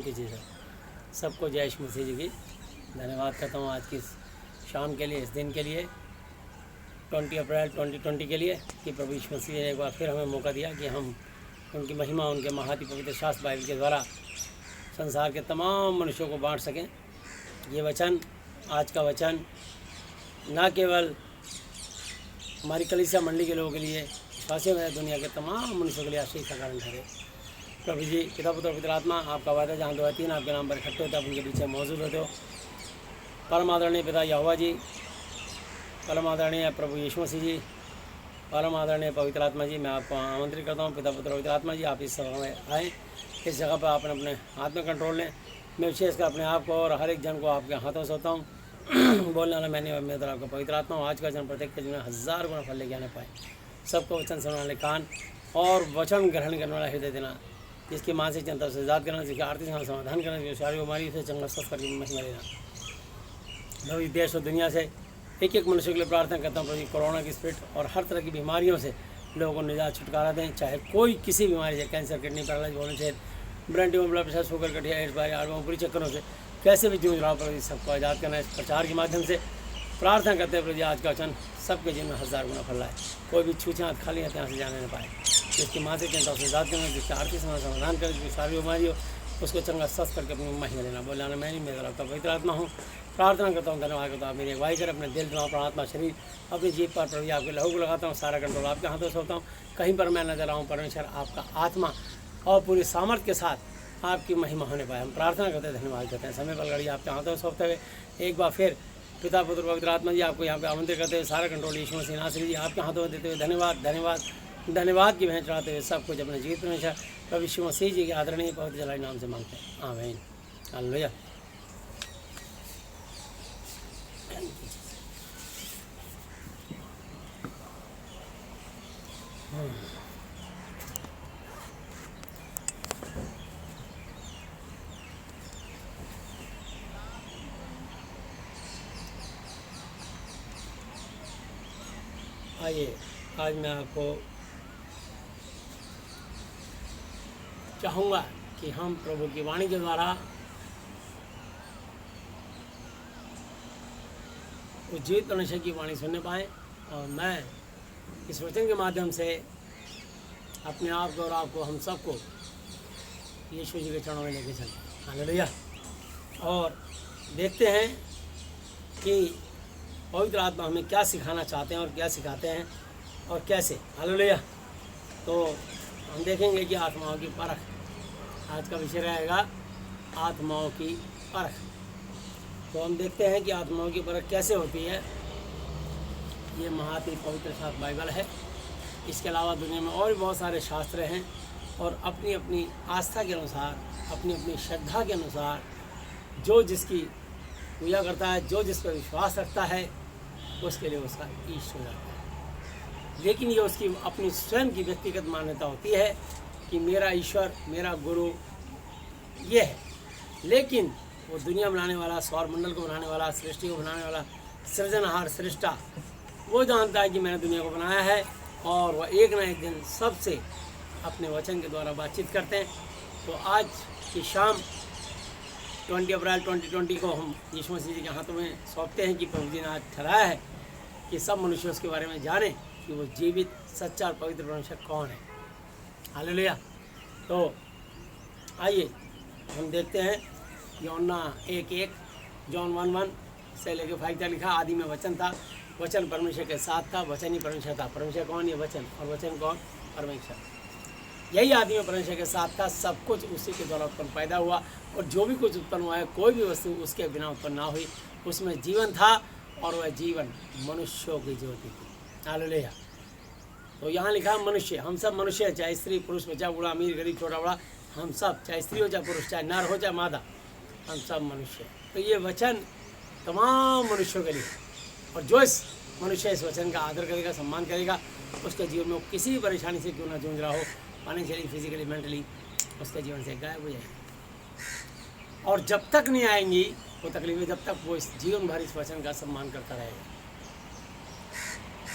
Thank you ji sir. सबको जय यीशु मसीह जी की धन्यवाद करता हूँ आज की इस शाम के लिए, इस दिन के लिए, 20 अप्रैल 2020 के लिए, कि प्रभु यीशु मसीह ने एक बार फिर हमें मौका दिया कि हम उनकी महिमा, उनके महाति पवित्र शास्त्र बाइबल के द्वारा संसार के तमाम मनुष्यों को बांट सकें। ये वचन, आज का वचन, ना केवल हमारी कलीसिया मंडली के लोगों के लिए, विश्वासियों में दुनिया के तमाम मनुष्यों के लिए आशीष का कारण ठहरे। प्रभु जी, पिता पुत्र पवित्र आत्मा, आपका वादा जहाँ 2 या 3 आपके नाम पर इकट्ठे होते, आप उनके पीछे मौजूद होते हो। परम आदरणीय पिता यहोवा जी, परम आदरणीय प्रभु यीशु मसीह जी, परम आदरणीय पवित्र आत्मा जी, मैं आपको आमंत्रित करता हूँ। पिता पुत्र पवित्र आत्मा जी, आप इस सभा में आएँ, इस जगह पर आपने अपने हाथ में कंट्रोल लें। मैं विशेषकर अपने आप को और हर एक जन को आपके हाथों से होता हूँ। बोलने वाला मैंने मेरा आपका पवित्र आत्मा हूँ। आज का वचन प्रत्येक के जीवन में 1000 गुना फल लेके आने पाए। सबको वचन सुनने वाले कान और वचन ग्रहण करने वाला हृदय देना, जिसकी मानसिक चिंता से आजाद करना, जिसकी आर्थिक समाधान करना, जो शारीरिक बीमारी से चंगा स्वस्थ करके महिमा देना। प्रभु देश और दुनिया से एक एक मनुष्य के लिए प्रार्थना करता हूँ। प्रभु कोरोना की स्पिरिट और हर तरह की बीमारियों से लोगों को निजात छुटकारा दें, चाहे कोई किसी बीमारी से, कैंसर, किडनी, पैरालाइज होने से, brain tumour, blood pressure, sugar, गठिया, एड्स, बारी, आड़वा, ऊपरी चक्करों से कैसे भी जूझ रहा, प्रभु सबको आज़ाद करना। इस प्रचार के माध्यम से प्रार्थना करते हैं प्रभु जी, आज का वचन सबके जीवन में 1000 गुना फल लाए। कोई भी छूछे हाथ खाली हाथ यहाँ से जाने न पाए। जिसकी मानसिक चिंता से आजाद करना, जिसकी आर्थिक समाधान करें, जिसकी सारी बीमारी हो उसको चंगा स्वस्थ करके अपनी महिमा लेना। बोलाना मैं नहीं, मेरा आपका पवित्र आत्मा हूँ। प्रार्थना करता हूँ, धन्यवाद करता हूँ। मेरी अगुवाई कर अपने दिल, दिमाग, प्राणात्मा, शरीर, अपनी जीभ पर प्रभु आपके लहू को लगाता हूँ। सारा कंट्रोल आपके हाथों से होता हूँ। कहीं पर मैं नजर आऊँ, परमेश्वर आपका आत्मा और पूरी सामर्थ्य के साथ आपकी महिमा होने पाए। हम प्रार्थना करते हैं, धन्यवाद करते हैं। समय पर घड़ी आपके हाथों से सौंपते हुए एक बार फिर पिता पुत्र पवित्र आत्मा जी आपको यहाँ पे आमंत्रित करते हुए सारा कंट्रोल यीशु मसीह नासरी जी आपके हाथों में देते हुए धन्यवाद धन्यवाद धन्यवाद की भेंट चढ़ाते हुए सब कुछ अपने जीवित परमेश्वर प्रभु यीशु मसीह जी के आदरणीय पवित्र जलाए नाम से मांगते हैं, आमीन। हालेलुया। आइए, आज मैं आपको चाहूँगा कि हम प्रभु की वाणी के द्वारा उस जीवित परमेश्वर की वाणी सुनने पाएँ, और मैं इस वचन के माध्यम से अपने आप को और आपको, हम सबको यीशु जी के चरणों में लेके चलें। हालेलुया। और देखते हैं कि पवित्र आत्मा हमें क्या सिखाना चाहते हैं और क्या सिखाते हैं और कैसे। हालेलुया। तो हम देखेंगे कि आत्माओं की परख, आज का विषय रहेगा आत्माओं की परख। तो हम देखते हैं कि आत्माओं की परख कैसे होती है। ये महाती पवित्र शास्त्र बाइबल है। इसके अलावा दुनिया में और भी बहुत सारे शास्त्र हैं, और अपनी अपनी आस्था के अनुसार, अपनी अपनी श्रद्धा के अनुसार जो जिसकी पूजा करता है, जो जिस पर विश्वास रखता है, उसके लिए उसका ईश्वर है। लेकिन ये उसकी अपनी स्वयं की व्यक्तिगत मान्यता होती है कि मेरा ईश्वर, मेरा गुरु ये है। लेकिन वो दुनिया बनाने वाला, सौर मंडल को बनाने वाला, सृष्टि को बनाने वाला, सृजनहार, सृष्टा, वो जानता है कि मैंने दुनिया को बनाया है, और वह एक ना एक दिन सबसे अपने वचन के द्वारा बातचीत करते हैं। तो आज की शाम 20 अप्रैल 2020 को हम यीशु मसीह जी के हाथों में सौंपते हैं कि प्रभु जी ने आज ठहराया है कि सब मनुष्य उसके बारे में जाने कि वो जीवित, सच्चा और पवित्र परमेश्वर कौन है। हालेलुया। तो आइए हम देखते हैं यूहन्ना 1:1, जॉन 1:1 से लेकर 5 तक लिखा, आदि में वचन था, वचन परमेश्वर के साथ था, वचन ही परमेश्वर था। परमेश्वर कौन? ये वचन। और वचन कौन? परमेश्वर। यही आदि में परमेश्वर के साथ था। सब कुछ उसी के द्वारा उत्पन्न पैदा हुआ, और जो भी कुछ उत्पन्न हुआ है, कोई भी वस्तु उसके बिना उत्पन्न ना हुई। उसमें जीवन था, और वह जीवन मनुष्यों की ज्योति थी। हालेलुया। तो यहाँ लिखा मनुष्य, हम सब मनुष्य हैं, चाहे स्त्री पुरुष, बच्चा बूढ़ा, अमीर गरीब, छोटा बड़ा, हम सब, चाहे स्त्री हो चाहे पुरुष, चाहे नर हो चाहे मादा, हम सब मनुष्य। तो ये वचन तमाम मनुष्यों के लिए, और जो इस मनुष्य इस वचन का आदर करेगा, सम्मान करेगा, उसके जीवन में वो किसी भी परेशानी से क्यों ना जूझ रहा हो, फाइनेंशियली, फिजिकली, मेंटली, उसके जीवन से गायब हो जाएगी। और जब तक नहीं आएंगी वो तकलीफें, जब तक वो इस जीवन भर इस वचन का सम्मान करता रहेगा।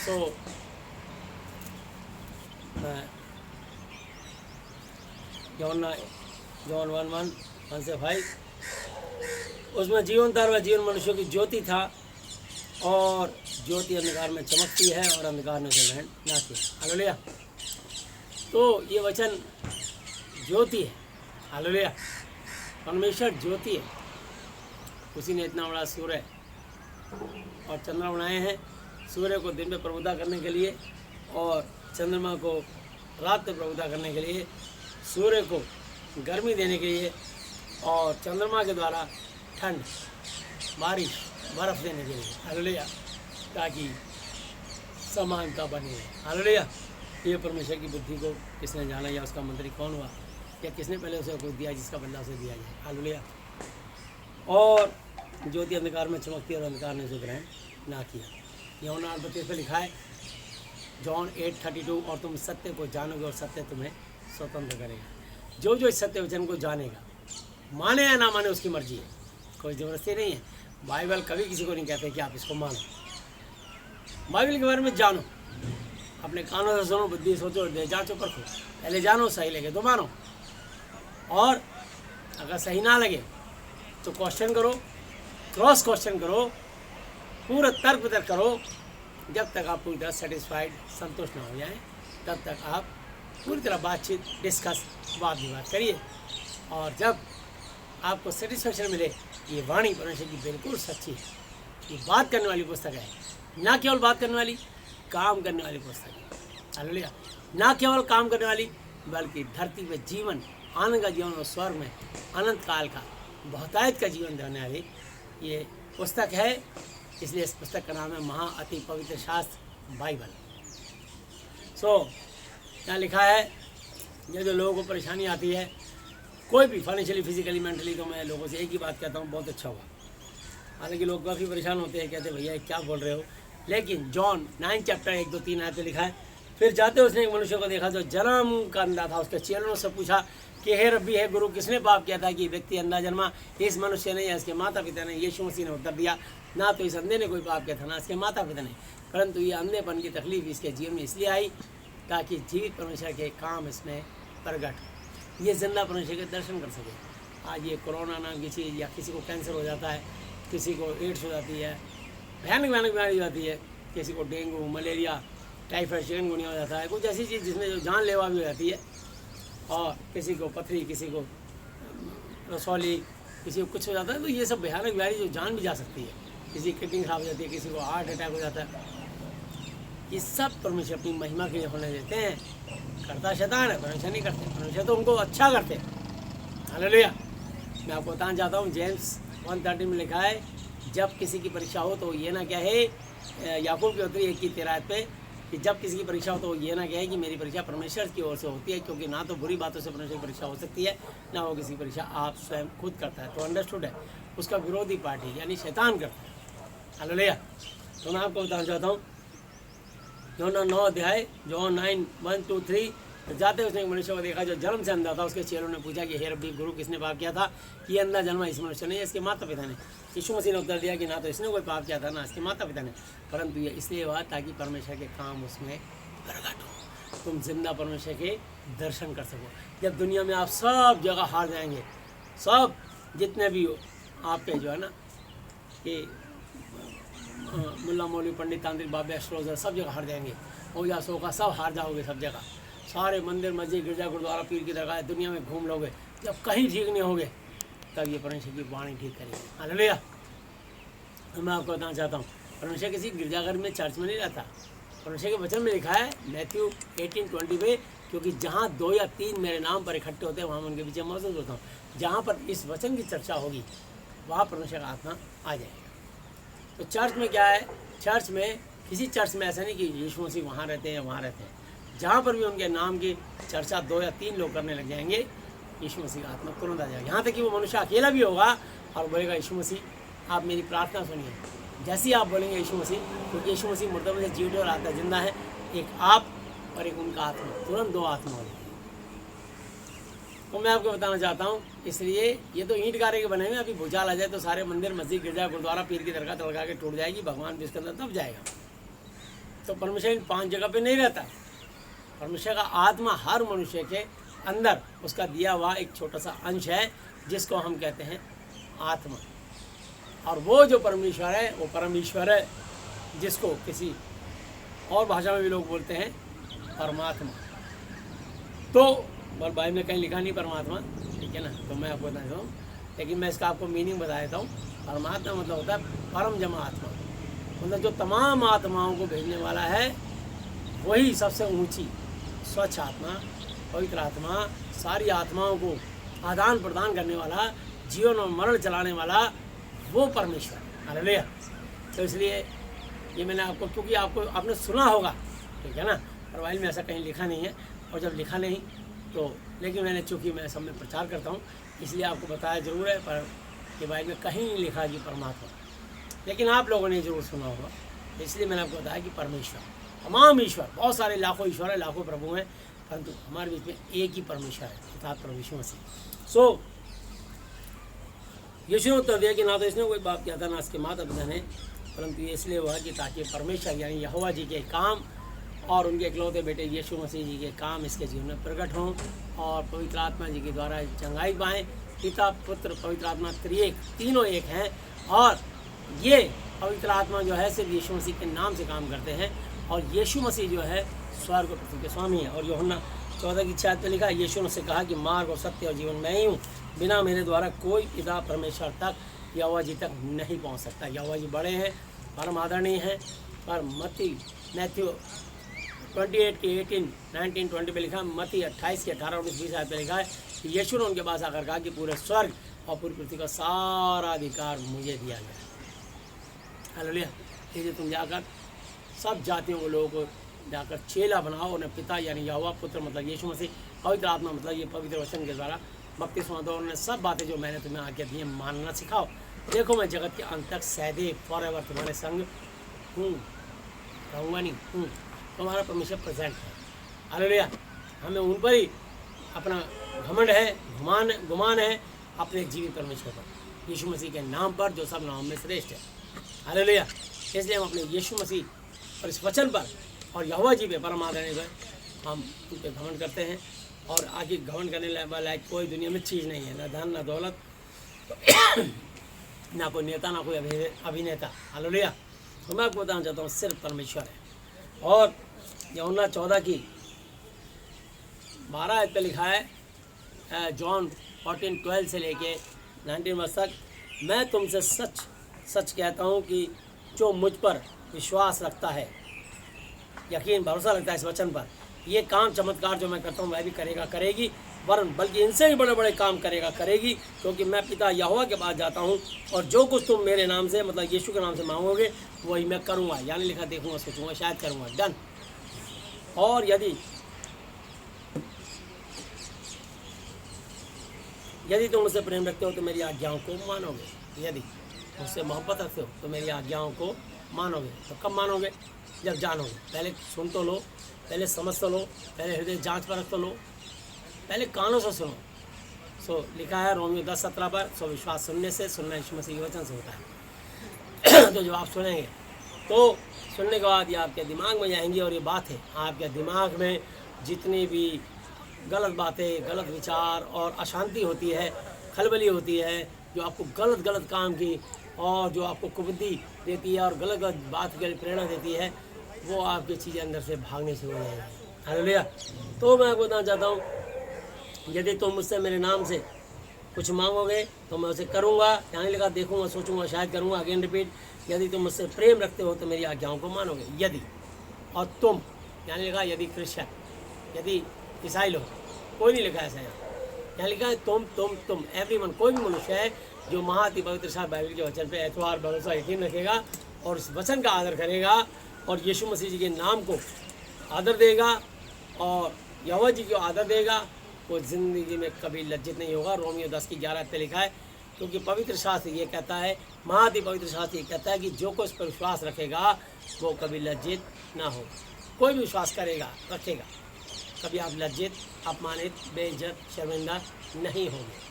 तो जॉन 1:1 1 से 5। उसमें जीवन था, वह जीवन मनुष्यों की ज्योति था, और ज्योति अंधकार में चमकती है और अंधकार ने उसे ग्रहण ना किया। हालेलुया। तो ये वचन ज्योति है। हालेलुया। परमेश्वर ज्योति है। उसी ने इतना बड़ा सूर्य और चंद्रमा बनाए हैं, सूर्य को दिन में प्रभुता करने के लिए और चंद्रमा को रात में प्रभुता करने के लिए, सूर्य को गर्मी देने के लिए और चंद्रमा के द्वारा ठंड, बारिश, बर्फ़ देने के लिए। हालेलुया। ताकि समानता बनी रहे। हालेलुया। ये परमेश्वर की बुद्धि को किसने जाना, या उसका मंत्री कौन हुआ, या किसने पहले उसे कुछ दिया जिसका बदला उसे दिया जाए। हालेलुया। और ज्योति अंधकार में चमकती है और अंधकार ने उसे ग्रहण ना किया। यूहन्ना 8:32 पे लिखा है, जॉन 8:32, और तुम सत्य को जानोगे और सत्य तुम्हें स्वतंत्र करेगा। जो जो इस सत्य वचन को जानेगा, माने या ना माने उसकी मर्जी है, कोई ज़बरदस्ती नहीं है। बाइबल कभी किसी को नहीं कहते कि आप इसको मानो। बाइबल के बारे में जानो, अपने कानों से सुनो, बुद्धि सोचो, जांचो परखो, पहले जानो, सही लगे तो मानो, और अगर सही ना लगे तो क्वेश्चन करो, क्रॉस क्वेश्चन करो, पूरा तर्क वितर्क करो। जब तक आप पूरी तरह सेटिस्फाइड, संतुष्ट ना हो जाए, तब तक आप पूरी तरह बातचीत, डिस्कस, वाद विवाद करिए। और जब आपको सेटिस्फेक्शन मिले, ये वाणी परमेश्वर की बिल्कुल सच्ची है, ये बात करने वाली पुस्तक है, ना केवल बात करने वाली, काम करने वाली पुस्तक है। हालेलुया। ना केवल काम करने वाली, बल्कि धरती पे जीवन, आनंद का जीवन और स्वर्ग में अनंत काल का, बहुतायत का जीवन देने वाली ये पुस्तक है। इसलिए इस पुस्तक का नाम है महा अति पवित्र शास्त्र बाइबल। यहाँ लिखा है, ये जो लोगों को परेशानी आती है, कोई भी फाइनेंशियली, फिजिकली, मेंटली, तो मैं लोगों से एक ही बात कहता हूँ, बहुत अच्छा हुआ। हालांकि लोग काफ़ी परेशान होते हैं, कहते हैं भैया क्या बोल रहे हो, लेकिन जॉन 9 चैप्टर 1-2-3 आयत लिखा है, फिर जाते उसने एक मनुष्य को देखा जो जन्म का अंधा था। उसके चेलों से पूछा कि हे रब्बी, है गुरु, किसने पाप किया था कि व्यक्ति अंधा जन्मा, इस मनुष्य ने या इसके माता पिता ने? यीशु मसीह ने उत्तर दिया, ना तो इस अंधे ने कोई पाप किया था, ना इसके माता पिता ने, परंतु ये अंधेपन की तकलीफ इसके जीवन में इसलिए आई ताकि जीवित परमेश्वर के काम इसमें प्रगट, ये जिंदा परमेश्वर के दर्शन कर सके। आज ये कोरोना नाम की चीज़, या किसी को कैंसर हो जाता है, किसी को एड्स हो जाती है, भयानक भयानक बीमारी हो जाती है, किसी को डेंगू, मलेरिया, टाइफाइड, चिकनगुनिया हो जाता है, कुछ ऐसी चीज़ जिसमें जो जानलेवा भी हो जाती है, और किसी को पथरी, किसी को रसौली, किसी को कुछ हो जाता है। तो ये सब भयानक बीमारी जो जान भी जा सकती है, किसी की किडनी खराब हो जाती है, किसी को हार्ट अटैक हो जाता है, ये सब परमेश्वर अपनी महिमा के लिए होने देते हैं। करता शैतान है, परमेश्वर नहीं करते, परमेश्वर तो उनको अच्छा करते हैं। हालेलुया। मैं आपको बताना चाहता हूँ, जेम्स 1:13 में लिखा है, जब किसी की परीक्षा हो तो ये ना कहे, याकूब की उत्तरी 1:13 पे, कि जब किसी की परीक्षा हो तो ये ना कहे कि मेरी परीक्षा परमेश्वर की ओर से होती है, क्योंकि ना तो बुरी बातों से परमेश्वर की परीक्षा हो सकती है, ना वो किसी की परीक्षा आप स्वयं खुद करता है। तो अंडरस्टूड है, उसका विरोधी पार्टी यानी शैतान करता है। हालेलुया। तो मैं आपको बताना चाहता हूँ, यूहन्ना 9 अध्याय, जॉन 9:1-2-3, जाते उसने एक मनुष्य को देखा जो जन्म से अंधा था। उसके चेलों ने पूछा कि हे रब्बी, गुरु, किसने पाप किया था कि ये अंधा जन्मा, इस मनुष्य ने, इसके माता पिता ने? यीशु मसीह ने उत्तर दिया कि ना तो इसने कोई पाप किया था, ना इसके माता पिता ने, परंतु ये इसलिए हुआ ताकि परमेश्वर के काम उसमें प्रगट हो, तुम जिंदा परमेश्वर के दर्शन कर सको। जब दुनिया में आप सब जगह हार जाएंगे, सब जितने भी आपके जो है ना कि मुल्ला मौलवी, पंडित, तांत्रिक, बाबे, एस्ट्रोलॉजर, सब जगह हार जाएंगे, ओझा सोखा सब हार जाओगे, सब जगह, सारे मंदिर, मस्जिद, गिरजा, गुरुद्वारा, पीर की दरगाह दुनिया में घूम लोगे, जब कहीं ठीक नहीं होगे तब ये परमेश्वर की वाणी ठीक करेगी। हालेलुया। तो मैं आपको बताना चाहता हूँ, परमेश्वर किसी गिरजाघर में, चर्च में नहीं रहता। परमेश्वर के वचन में लिखा है मैथ्यू 18:20 पे, क्योंकि जहाँ 2 या 3 मेरे नाम पर इकट्ठे होते हैं वहाँ मैं उनके पीछे मौजूद होता हूँ। जहाँ पर इस वचन की चर्चा होगी वहाँ परमेश्वर का आत्मा आ जाएगा। तो चर्च में क्या है, चर्च में, किसी चर्च में ऐसा नहीं कि यीशु मसीह वहाँ रहते हैं या वहाँ रहते हैं, जहाँ पर भी उनके नाम की चर्चा 2 या 3 लोग करने लग जाएंगे, यीशु मसीह का आत्मा तुरंत आ जाएगा। यहाँ तक कि वो मनुष्य अकेला भी होगा और बोलेगा, यीशु मसीह आप मेरी प्रार्थना सुनिए। जैसे ही आप बोलेंगे यीशु मसीह, क्योंकि यीशु मसीह मुर्दों में से जी उठे और आत्मा जिंदा है, एक आप और एक उनका आत्मा, तुरंत 2 आत्मा हो जाएगी। तो मैं आपको बताना चाहता हूँ, इसलिए ये तो ईंट गारे के बने हुए, अभी भूचाल आ जाए तो सारे मंदिर, मस्जिद, गिरजा, गुरुद्वारा, पीर की दरगाह तड़का के टूट जाएगी, भगवान भी इसके अंदर तब जाएगा। तो परमेश्वर इन 5 जगह पे नहीं रहता। परमेश्वर का आत्मा हर मनुष्य के अंदर, उसका दिया हुआ एक छोटा सा अंश है, जिसको हम कहते हैं आत्मा। और वो जो परमेश्वर है वो परमेश्वर है जिसको किसी और भाषा में भी लोग बोलते हैं परमात्मा। तो बाइबल में कहीं लिखा नहीं परमात्मा, ठीक है ना, तो मैं आपको बता देता हूँ, लेकिन मैं इसका आपको मीनिंग बता देता हूँ। परमात्मा मतलब होता है परम जमा आत्मा, मतलब जो तमाम आत्माओं को भेजने वाला है, वही सबसे ऊंची स्वच्छ आत्मा, पवित्र आत्मा, सारी आत्माओं को आदान प्रदान करने वाला, जीवन और मरण चलाने वाला, वो परमेश्वर। हालेलुया। तो इसलिए ये मैंने आपको, क्योंकि आपने सुना होगा, ठीक है ना, पर बाइबल में ऐसा कहीं लिखा नहीं है, और जब लिखा नहीं तो, लेकिन मैंने, चूँकि मैं सब में प्रचार करता हूँ इसलिए आपको बताया ज़रूर है, पर ये बाइबल में कहीं नहीं लिखा कि परमात्मा, लेकिन आप लोगों ने ज़रूर सुना होगा, इसलिए मैंने आपको बताया कि परमेश्वर, तमाम ईश्वर, बहुत सारे लाखों ईश्वर है, लाखों प्रभु हैं, परंतु हमारे बीच में एक ही परमेश्वर है, अर्थात प्रभु यीशु मसीह। सो यीशु ने उत्तर दिया कि ना तो इसने कोई बाप किया था, ना इसके माता पिता ने, परंतु ये इसलिए हुआ कि ताकि परमेश्वर यानी यहोवा जी के काम और उनके इकलौते बेटे यीशु मसीह जी के काम इसके जीवन में प्रकट हों और पवित्र आत्मा जी के द्वारा चंगाई पाएँ। पिता, पुत्र, पवित्र आत्मा त्रिएक, तीनों एक हैं, और ये पवित्र आत्मा जो है सिर्फ यीशु मसीह के नाम से काम करते हैं, और यीशु मसीह जो है स्वर्ग और पृथ्वी के स्वामी है। और यूहन्ना 14:6 पे लिखा, यीशु ने कहा कि मार्ग और सत्य और जीवन मैं ही हूँ, बिना मेरे द्वारा कोई पिता परमेश्वर तक, यहोवा जी तक नहीं पहुँच सकता। यहोवा जी बड़े हैं, परम आदरणीय हैं, पर मैथ्यू 28:18-19-20 पे लिखा, मत्ती 28:18-19-20 पे लिखा है कि यीशु ने उनके पास आकर कहा कि पूरे स्वर्ग और पूरी पृथ्वी का सारा अधिकार मुझे दिया गया। हालेलुया। इसलिए तुम जाकर सब जातियों को, लोगों को जाकर चेला बनाओ, उन्हें पिता यानी यहोवा, पुत्र मतलब यीशु मसीह, पवित्र आत्मा मतलब ये पवित्र वचन के द्वारा बपतिस्मा दो, उन्हें सब बातें जो मैंने तुम्हें आज्ञा दी हैं मानना सिखाओ। देखो मैं जगत के अंत तक सदैव फॉरएवर तुम्हारे संग हूँ, रहूँगा नहीं हूँ। तुम्हारा परमेश्वर प्रेजेंट है। हालेलुया। हमें उन पर ही अपना घमंड है, गुमान है, अपने जीवित परमेश्वर पर, यीशु मसीह के नाम पर जो सब नाम में श्रेष्ठ है। हालेलुया। इसलिए हम अपने यीशु मसीह और इस वचन पर और यहोवा जी पे, परम आदरणीय पर हम उन पर घमंड करते हैं। और आगे घमंड करने वाला कोई दुनिया में चीज़ नहीं है, ना धन, ना दौलत, ना कोई नेता, ना कोई अभिनेता। हालेलुया। तो मैं आपको बताना चाहता हूँ सिर्फ परमेश्वर है। और यूहन्ना 14:12 पे लिखा है, जॉन 14:12 से लेके 19 तक, मैं तुमसे सच सच कहता हूँ कि जो मुझ पर विश्वास रखता है, यकीन भरोसा रखता है इस वचन पर, ये काम चमत्कार जो मैं करता हूँ वह भी करेगा, करेगी, वरन बल्कि इनसे भी बड़े बड़े काम करेगा, करेगी, क्योंकि मैं पिता यहोवा के पास जाता हूँ, और जो कुछ तुम मेरे नाम से, मतलब यीशु के नाम से मांगोगे वही मैं करूँगा। यानी लिखा, देखूँगा, सोचूंगा, शायद करूँगा, डन। और यदि तुम मुझसे प्रेम रखते हो तो मेरी आज्ञाओं को मानोगे। यदि मुझसे मोहब्बत रखते हो तो मेरी आज्ञाओं को मानोगे। तो कब मानोगे? जब जानोगे। पहले सुन तो लो, पहले समझ तो लो, पहले हृदय जांच पर रख तो लो, पहले कानों से सुनो। सो लिखा है रोमियो 10:17 पर, सो विश्वास सुनने से, सुनना यीशु मसीह के वचन से होता है। तो जब आप सुनेंगे तो सुनने के बाद ये आपके दिमाग में जाएंगी, और ये बात है, आपके दिमाग में जितनी भी गलत बातें, गलत विचार और अशांति होती है, खलबली होती है, जो आपको गलत काम की और जो आपको कुबुद्धि देती है और गलत बात की प्रेरणा देती है, वो आपकी चीज़ें अंदर से भागने शुरू हो जाएंगी। हालेलुया। तो मैं आपको बताना चाहता हूँ, यदि तुम मुझसे मेरे नाम से कुछ मांगोगे तो मैं उसे करूँगा। यानी लिखा, देखूँगा, सोचूंगा, शायद करूँगा। अगेन रिपीट, यदि तुम मुझसे प्रेम रखते हो तो मेरी आज्ञाओं को मानोगे। यदि, और तुम, यानी लिखा यदि क्रिश्चियन, यदि ईसाई लोग, कोई नहीं लिखा ऐसा यहाँ लिखा है तुम एवरीवन, कोई भी मनुष्य है जो महाअति पवित्र शास्त्र बाइबल के वचन पे एतवार, भरोसा, यकीन रखेगा और इस वचन का आदर करेगा और यीशु मसीह जी के नाम को आदर देगा और यहोवा जी को आदर देगा, वो ज़िंदगी में कभी लज्जित नहीं होगा। रोमियो 10:11 पे लिखा है, क्योंकि पवित्र शास्त्र ये कहता है, महाअति पवित्र शास्त्र ये कहता है कि जो कोई इस पर विश्वास रखेगा वो कभी लज्जित ना हो। कोई भी विश्वास करेगा, रखेगा, कभी आप लज्जित, अपमानित, बेइज्जत, शर्मिंदा नहीं होंगे।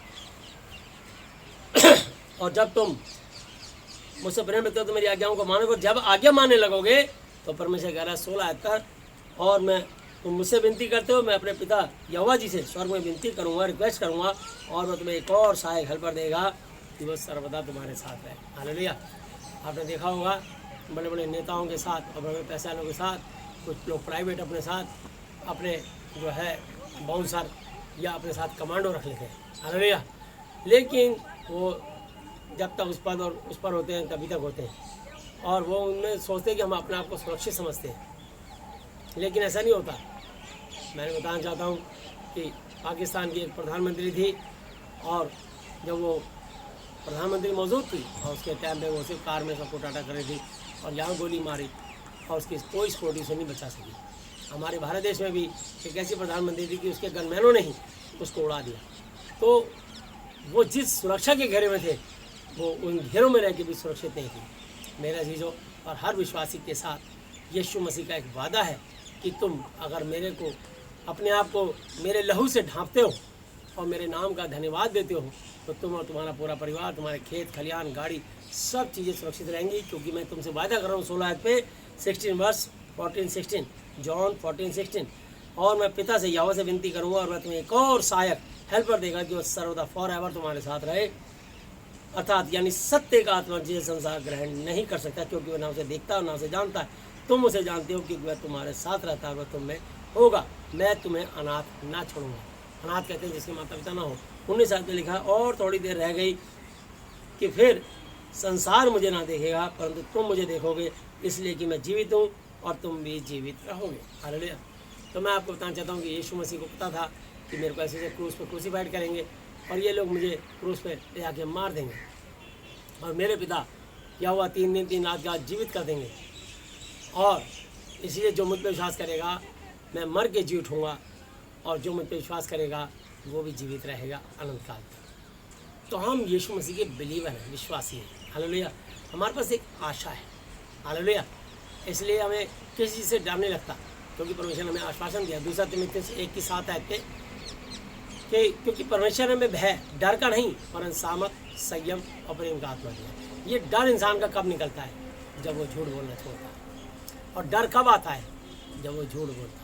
और जब तुम मुझसे प्रेम रखते हो तो मेरी आज्ञाओं को मानोगे। जब आज्ञा मानने लगोगे तो परमेश्वर कह रहा है 16 पर, और मैं तुम मुझसे विनती करते हो, मैं अपने पिता यहोवा जी से स्वर्ग में विनती करूँगा, रिक्वेस्ट करूँगा, और मैं तुम्हें एक और सहायक हेल्पर देगा कि वो सर्वदा तुम्हारे साथ है। हालेलुया। आपने देखा होगा बड़े बड़े नेताओं के साथ और बड़े बड़े पैसे वालों के साथ, कुछ लोग प्राइवेट अपने साथ अपने जो है बाउंसर या अपने साथ कमांडो रख लेते हैं। हालेलुया। लेकिन वो जब तक उस पद और उस पर होते हैं तभी तक होते हैं, और वो उनमें सोचते हैं कि हम अपने आप को सुरक्षित समझते हैं, लेकिन ऐसा नहीं होता। मैंने बताना चाहता हूँ कि पाकिस्तान की एक प्रधानमंत्री थी, और जब वो प्रधानमंत्री मौजूद थी और उसके टाइम पे वो सिर्फ कार में सबको टाटा कर रही थी, और यहाँ गोली मारी और उसकी कोई सिक्योरिटी से नहीं बचा सकी। हमारे भारत देश में भी एक ऐसी प्रधानमंत्री थी कि उसके गनमैनों ने ही उसको उड़ा दिया। तो वो जिस सुरक्षा के घेरे में थे, वो उन घेरों में रह के भी सुरक्षित नहीं थी। मेरे अजीजों और हर विश्वासी के साथ यीशु मसीह का एक वादा है कि तुम अगर मेरे को अपने आप को मेरे लहू से ढांपते हो और मेरे नाम का धन्यवाद देते हो, तो तुम और तुम्हारा पूरा परिवार, तुम्हारे खेत खलियान, गाड़ी, सब चीज़ें सुरक्षित रहेंगी। क्योंकि मैं तुमसे वादा कर रहा हूँ 16 आयत पे 16 वर्स 14-16 जॉन 14-16, और मैं पिता से यहोवा से विनती करूँगा और मैं तुम्हें एक और सहायक हेल्पर देगा जो सर्वदा फॉर एवर तुम्हारे साथ रहे, अर्थात यानी सत्य का आत्मा जिसे संसार ग्रहण नहीं कर सकता, क्योंकि वह ना उसे देखता और ना उसे जानता है। तुम उसे जानते हो क्योंकि वह तुम्हारे साथ रहता है, वह तुम में होगा। मैं तुम्हें अनाथ ना छोड़ूंगा। अनाथ कहते हैं जिसके माता पिता ना हो। 19 साल में लिखा, और थोड़ी देर रह गई कि फिर संसार मुझे ना देखेगा, परंतु तुम मुझे देखोगे, इसलिए कि मैं जीवित हूँ और तुम भी जीवित रहोगे। हालेलुया। तो मैं आपको बताना चाहता हूँ कि यीशु मसीह को पता था कि मेरे को ऐसे क्रूस पे क्रूसीफाइड करेंगे और ये लोग मुझे क्रूस पे ले आके मार देंगे, और मेरे पिता यहोवा 3 दिन 3 रात का जीवित कर देंगे। और इसलिए जो मुझ पर विश्वास करेगा, मैं मर के जी उठूँगा, और जो मुझ पर विश्वास करेगा वो भी जीवित रहेगा अनंत काल तक। तो हम यीशु मसीह के बिलीवर हैं, विश्वासी हैं। हालेलुया। हमारे पास एक आशा है। हालेलुया। इसलिए हमें किसी चीज़ से डर नहीं लगता, क्योंकि परमेश्वर ने हमें आश्वासन दिया 2 तिमुथियुस 1:7 आयत पे, क्योंकि परमेश्वर ने हमें भय, डर का नहीं, परंतु सामर्थ, संयम और प्रेम का आत्मा दिया। ये डर इंसान का कब निकलता है? जब वो झूठ बोलना छोड़ता है। और डर कब आता है? जब वो झूठ बोलता है।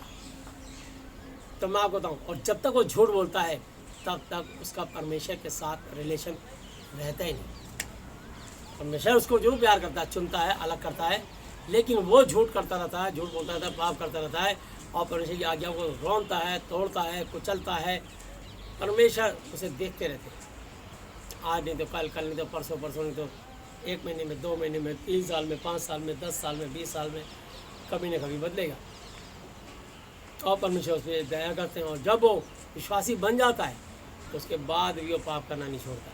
तो मैं आपको बताऊँ, और जब तक वो झूठ बोलता है तब तक उसका परमेश्वर के साथ रिलेशन रहता ही नहीं। परमेश्वर उसको जरूर प्यार करता है, चुनता है, अलग करता है, लेकिन वो झूठ करता रहता है, झूठ बोलता रहता है, पाप करता रहता है, और परमेश्वर की आज्ञा को रोनता है, तोड़ता है, कुचलता है। परमेश्वर उसे देखते रहते हैं, आज नहीं तो कल, कल नहीं तो परसों, परसों नहीं तो 1 महीने में, 2 महीने में, 3 साल में, 5 साल में, 10 साल में, 20 साल में, कभी न कभी बदलेगा। और परमेश्वर उस पर दया करते हैं, और जब वो विश्वासी बन जाता है तो उसके बाद भी वो पाप करना नहीं छोड़ता।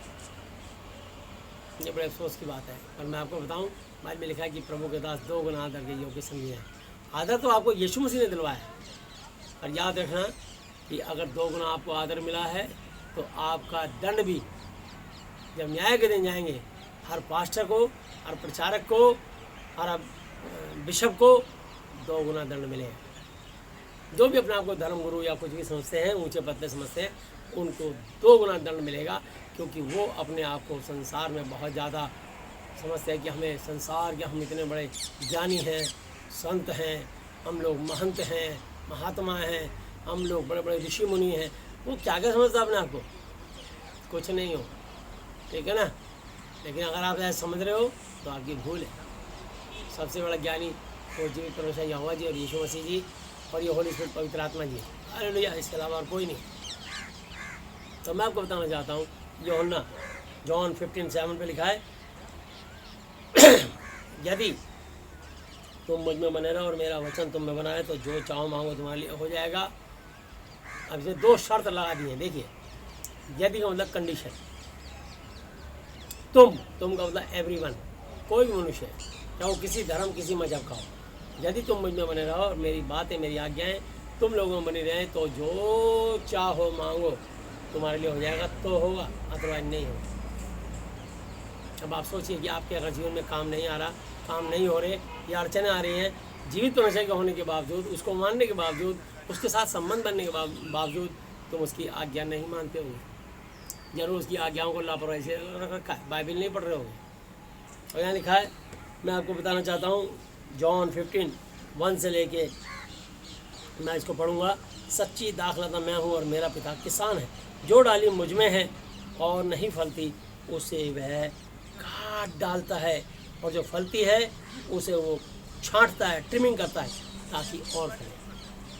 ये बड़े अफसोस की बात है। पर मैं आपको बताऊं, बाइबल में लिखा है कि प्रभु के दास 2 गुना आदर के योग्य समझे हैं। आदर तो आपको यीशु मसीह ने दिलवाया है, और याद रखना कि अगर 2 गुना आपको आदर मिला है तो आपका दंड भी जब न्याय के दिन जाएंगे, हर पास्टर को, हर प्रचारक को, हर बिशप को 2 गुना दंड मिलेगा। जो भी अपने आप को धर्म गुरु या कुछ भी समझते हैं, ऊंचे पद पे समझते हैं, उनको 2 गुना दंड मिलेगा, क्योंकि वो अपने आप को संसार में बहुत ज़्यादा समझते हैं कि हमें संसार के, हम इतने बड़े ज्ञानी हैं, संत हैं, हम लोग महंत हैं, महात्मा हैं, हम लोग बड़े बड़े ऋषि मुनि हैं। वो क्या क्या समझता है अपने आप को? कुछ नहीं हो, ठीक है ना। लेकिन अगर आप ऐसा समझ रहे हो तो आपकी भूल है। सबसे बड़ा ज्ञानी तो जीवित परमेश्वर यहोवा जी और यीशु मसीह जी और ये होली स्पिरिट पवित्र आत्मा जी। हालेलुया। इसके अलावा और कोई नहीं। तो मैं आपको बताना चाहता हूँ, यूहन्ना जॉन 15:7 पे लिखा है, यदि तुम मुझ में बने रहो और मेरा वचन तुम में बना है तो जो चाहो मांगो तुम्हारे लिए हो जाएगा। अब इसे 2 शर्त लगा दी हैं। देखिए, यदि का मतलब कंडीशन, तुम का मतलब एवरीवन, कोई भी मनुष्य है, चाहे वो किसी धर्म किसी मजहब का हो। यदि तुम मुझ में बने रहो और मेरी बातें, मेरी आज्ञाएं तुम लोगों में बनी रहें तो जो चाहो मांगो तुम्हारे लिए हो जाएगा, तो होगा, अदरवाइज नहीं होगा। अब आप सोचिए कि आपके अगर जीवन में काम नहीं आ रहा, काम नहीं हो रहे या अड़चने आ रही हैं, जीवित परमेश्वर के होने के बावजूद, उसको मानने के बावजूद, उसके साथ संबंध बनने के बावजूद तुम उसकी आज्ञा नहीं मानते हो। जरूर उसकी आज्ञाओं को लापरवाही से रखा है, बाइबल नहीं पढ़ रहे होंगे। और यहाँ लिखा है, मैं आपको बताना चाहता हूँ, जॉन 15:1 से लेके मैं इसको पढ़ूंगा। सच्ची दाखलता मैं हूँ और मेरा पिता किसान है, जो डाली मुझ में है और नहीं फलती उसे वह काट डालता है, और जो फलती है उसे वो छांटता है, ट्रिमिंग करता है ताकि और फले।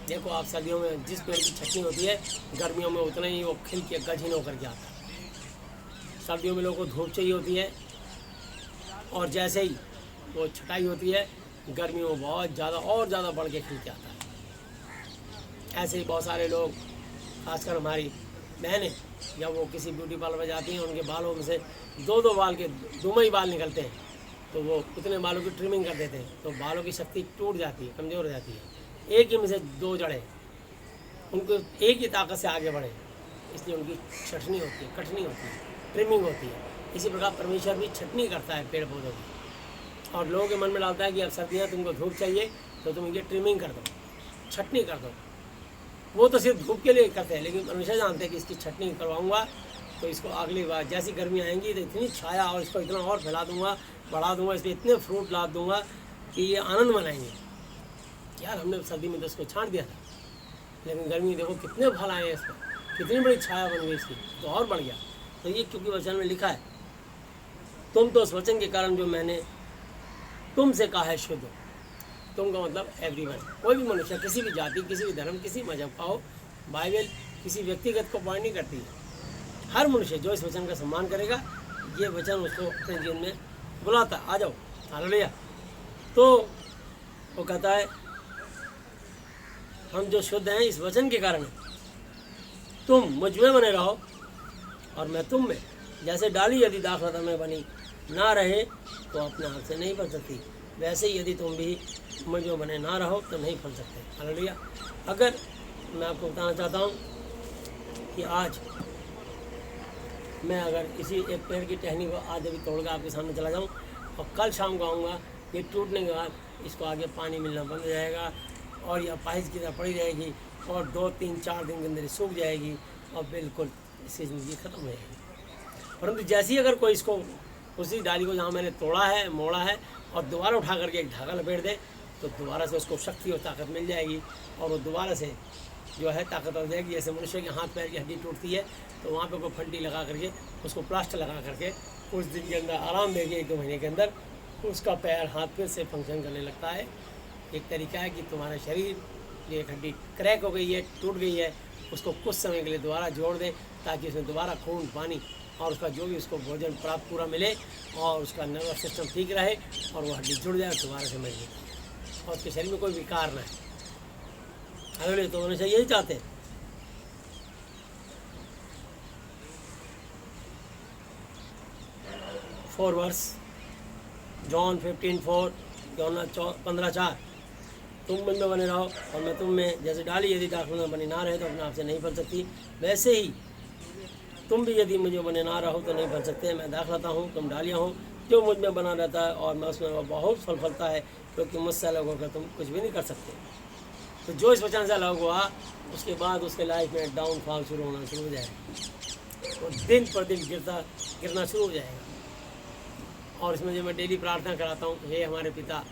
देखो आप, सर्दियों में जिस पेड़ की छटनी होती है, गर्मियों में उतना ही वो खिल के गजीन होकर के आता है। सर्दियों में लोगों को धूप चाहिए होती है, और जैसे ही वो छटाई होती है गर्मियों में बहुत ज़्यादा और ज़्यादा बढ़ के खिल के आता है। ऐसे ही बहुत सारे लोग, खासकर हमारी बहनें, जब वो किसी ब्यूटी पार्लर में जाती हैं, उनके बालों में से दो बाल के दुमई बाल निकलते हैं, तो वो उतने बालों की ट्रिमिंग कर देते हैं, तो बालों की शक्ति टूट जाती है, कमज़ोर हो जाती है। एक ही में से दो जड़ें, उनको एक ही ताकत से आगे बढ़े, इसलिए उनकी छटनी होती है, कटनी होती है, ट्रिमिंग होती है। इसी प्रकार परमेश्वर भी छटनी करता है पेड़ पौधों की, और लोगों के मन में डालता है कि अब सर्दियाँ तुमको धूप चाहिए तो तुम ये ट्रिमिंग कर दो, छटनी कर दो। वो तो सिर्फ धूप के लिए करते हैं, लेकिन परमेश्वर जानते हैं कि इसकी छटनी करवाऊँगा तो इसको अगली बार जैसी गर्मी आएंगी तो इतनी छाया और इसको इतना और फैला दूँगा, बढ़ा दूँगा, इसमें इतने फ्रूट ला दूँगा कि ये आनंद मनाएंगे। यार हमने सर्दी में तो इसको छांट दिया था, लेकिन गर्मी देखो कितने फल आए हैं इस पर, कितनी बड़ी छाया बन गई इसकी, तो और बढ़ गया। तो ये क्योंकि वचन में लिखा है, तुम तो उस वचन के कारण जो मैंने तुमसे कहा है शुद्ध हो। तुम का मतलब एवरीवन, कोई भी मनुष्य, किसी भी जाति, किसी भी धर्म, किसी मजहब का हो। बाइबल किसी व्यक्तिगत को पॉइंट नहीं करती है। हर मनुष्य जो इस वचन का सम्मान करेगा, ये वचन उसको अपने जीवन में बुलाता, आ जाओ, हालेलुया। तो वो कहता है हम जो शुद्ध हैं इस वचन के कारण, तुम मुझ में बने रहो और मैं तुम में। जैसे डाली यदि दाखलता में बनी ना रहे तो अपने आप से नहीं फल सकती, वैसे ही यदि तुम भी मुझ में बने ना रहो तो नहीं फल सकते। हालेलुया। अगर मैं आपको बताना चाहता हूँ कि आज मैं अगर इसी एक पेड़ की टहनी को आज अभी तोड़कर आपके सामने चला जाऊँ और कल शाम को आऊँगा, ये टूटने के बाद इसको आगे पानी मिलना बंद हो जाएगा और यह अपाहिज की तरह पड़ी रहेगी और 2, 3, 4 दिन के अंदर सूख जाएगी और बिल्कुल इसकी ज़िंदगी ख़त्म हो जाएगी। परंतु जैसे ही अगर कोई इसको, उसी डाली को जहाँ मैंने तोड़ा है, मोड़ा है, और दोबारा उठा करके एक धागा लपेट दे, तो दोबारा से उसको शक्ति और ताकत मिल जाएगी और वो दोबारा से जो है ताकत हो जाएगी। जैसे मनुष्य के हाथ पैर की हड्डी टूटती है तो वहाँ पे कोई फंटी लगा करके, उसको प्लास्टर लगा करके कुछ दिन के अंदर आराम देगी, 1-2 महीने के अंदर उसका पैर हाथ फिर से फंक्शन करने लगता है। एक तरीका है कि तुम्हारा शरीर, ये एक हड्डी क्रैक हो गई है, टूट गई है, उसको कुछ समय के लिए दोबारा जोड़ दें ताकि उसमें दोबारा खून, पानी और उसका जो भी उसको भोजन प्राप्त पूरा मिले और उसका नर्वस सिस्टम ठीक रहे और वो हड्डी जुड़ जाए दोबारा से मर जाए और उसके शरीर में कोई विकार ना है। अगले तो हमेशा यही चाहते हैं। फोर वर्स, जॉन 15:4, यूहन्ना 15:4, तुम मुझ में बने रहो और मैं तुम में। जैसे डाली यदि दाखलता में बनी ना रहे तो अपने आप से नहीं फल सकती, वैसे ही तुम भी यदि मुझे बने ना रहो तो नहीं फल सकते। मैं दाखलता हूँ, तुम डालियाँ हो, जो मुझ में बना रहता है और मैं उसमें बहुत फल फलता है, क्योंकि मुझसे अलग होकर तुम कुछ भी नहीं कर सकते। तो जो इस वचन से अलग हुआ उसके बाद उसके लाइफ में डाउनफॉल शुरू होना शुरू हो जाएगा, वो दिन पर दिन गिरना शुरू हो जाएगा। और इसमें जो मैं डेली प्रार्थना कराता हूँ, हे हमारे पिता,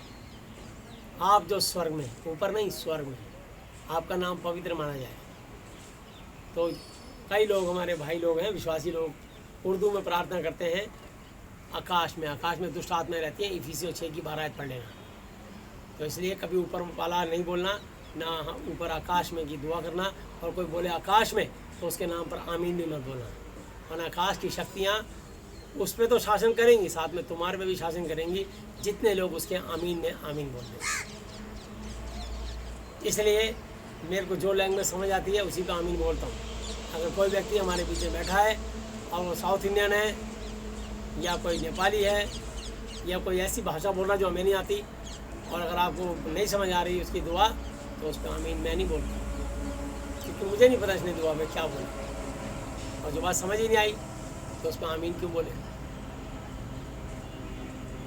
आप जो स्वर्ग में, ऊपर नहीं स्वर्ग में, आपका नाम पवित्र माना जाए। तो कई लोग, हमारे भाई लोग हैं, विश्वासी लोग, उर्दू में प्रार्थना करते हैं आकाश में दुष्ट आत्माएं रहती हैं। इफिसियों 6:12 आयत पढ़ लेना। तो इसलिए कभी ऊपर वाला नहीं बोलना, ना ऊपर आकाश में की दुआ करना, और कोई बोले आकाश में तो उसके नाम पर आमीन भी मत बोलना, वरना आकाश की शक्तियाँ उस पर तो शासन करेंगी, साथ में तुम्हारे पे भी शासन करेंगी, जितने लोग उसके आमीन में आमीन बोलते हैं। इसलिए मेरे को जो लैंग्वेज समझ आती है उसी का आमीन बोलता हूँ। अगर कोई व्यक्ति हमारे पीछे बैठा है और वो साउथ इंडियन है या कोई नेपाली है या कोई ऐसी भाषा बोल रहा जो हमें नहीं आती, और अगर आपको नहीं समझ आ रही उसकी दुआ, तो उस पर आमीन मैं नहीं बोलता, क्योंकि मुझे नहीं पता इसने दुआ में क्या बोला, और जो बात समझ ही नहीं आई तो उस पर आमीन क्यों बोले।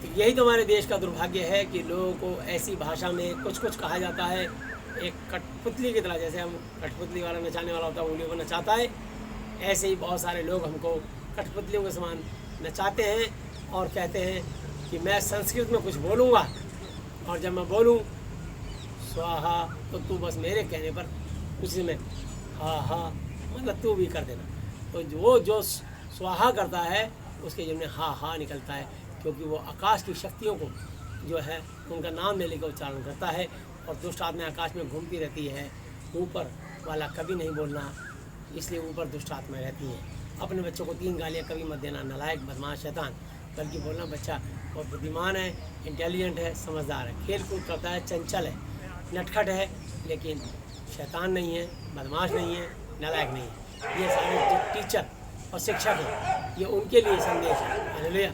तो यही तो हमारे देश का दुर्भाग्य है कि लोगों को ऐसी भाषा में कुछ कुछ कहा जाता है, एक कठपुतली की तरह। जैसे हम कठपुतली वाला नचाने वाला होता है, उंगलियों को नचाता है, ऐसे ही बहुत सारे लोग हमको कठपुतलियों के समान नचाते हैं और कहते हैं कि मैं संस्कृत में कुछ बोलूँगा, और जब मैं बोलूँ स्वाहा, तो तू बस मेरे कहने पर उसी में हा हा मतलब तू भी कर देना। तो जो स्वाहा करता है उसके जन्म में हा हा निकलता है, क्योंकि वो आकाश की शक्तियों को जो है उनका नाम लेने का उच्चारण करता है। और दुष्ट आत्मा आकाश में घूमती रहती है, ऊपर वाला कभी नहीं बोलना, इसलिए ऊपर दुष्ट आत्माएं रहती हैं। अपने बच्चों को 3 गालियाँ कभी मत देना, नालायक, बदमाश, शैतान, बल्कि बोलना बच्चा बहुत बुद्धिमान है, इंटेलिजेंट है, समझदार है, खेल कूद करता है, चंचल है, नटखट है, लेकिन शैतान नहीं है, बदमाश नहीं है, नालायक नहीं है। ये सारे जो टीचर और शिक्षक हैं, ये उनके लिए संदेश है। हालेलुया।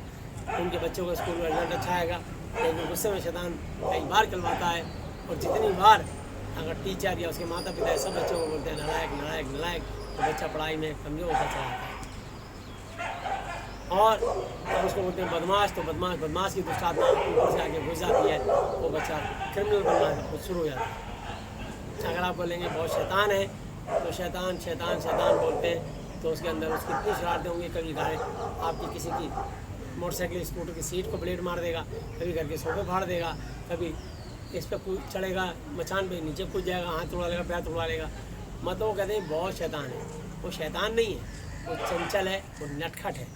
उनके बच्चों को स्कूल में रिजल्ट अच्छा आएगा, लेकिन गुस्से में शैतान कई बार कहलवाता है, और जितनी बार अगर टीचर या उसके माता पिता सब बच्चों को बोलते हैं नालायक नालायक नालायक, तो बच्चा पढ़ाई में कमज़ोर होता चला जाता है। और जब उसको बोलते हैं बदमाश, तो बदमाश की दुष्ट आत्मा ऊपर से आके घुस जाती है, वो बच्चा क्रिमिनल बनना शुरू हो जाता है। अगर आप बोलेंगे बहुत शैतान है, तो शैतान शैतान शैतान बोलते हैं, तो उसके अंदर उसकी इतनी शरारतें होंगी, कभी गाय आपकी किसी की मोटरसाइकिल स्कूटर की सीट को ब्लेड मार देगा, कभी घर के सोफे फाड़ देगा, कभी इस पर कूद चढ़ेगा, मचान पे नीचे कूद जाएगा, हाथ तोड़ा लेगा, पैर तोड़ा लेगा। मतलब वो कहते हैं बहुत शैतान है। वो शैतान नहीं है, वो चंचल है, वो नटखट है।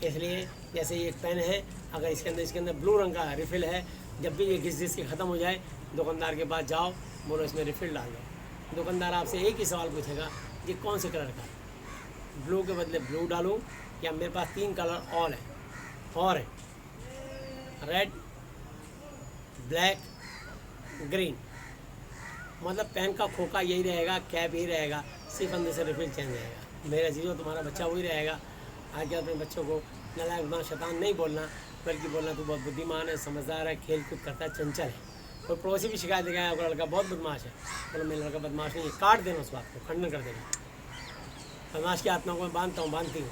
इसलिए जैसे ये एक पेन है, अगर इसके अंदर ब्लू रंग का रिफ़िल है, जब भी ये घिस के ख़त्म हो जाए, दुकानदार के पास जाओ, बोलो इसमें रिफ़िल डाल दो। दुकानदार आपसे एक ही सवाल पूछेगा, ये कौन से कलर का, ब्लू के बदले ब्लू डालूँ, या मेरे पास 3 कलर और है, रेड, ब्लैक, ग्रीन। मतलब पेन का खोखा यही रहेगा, कैप यही रहेगा, सिर्फ अंदर से रिफिल चेंज रहेगा। मेरा जीरो तुम्हारा बच्चा वही रहेगा। आगे अपने बच्चों को नालायक, बदमाश, शैतान नहीं बोलना, बल्कि बोलना तू बहुत बुद्धिमान है, समझदार है, खेल कूद करता है, चंचल है। और पड़ोसी भी शिकायत दिखाया आपका लड़का बहुत बदमाश है, बोलो मेरा लड़का बदमाश नहीं है, काट देना उस बात को, खंडन कर देना। बदमाश की आत्मा को मैं बांधती हूँ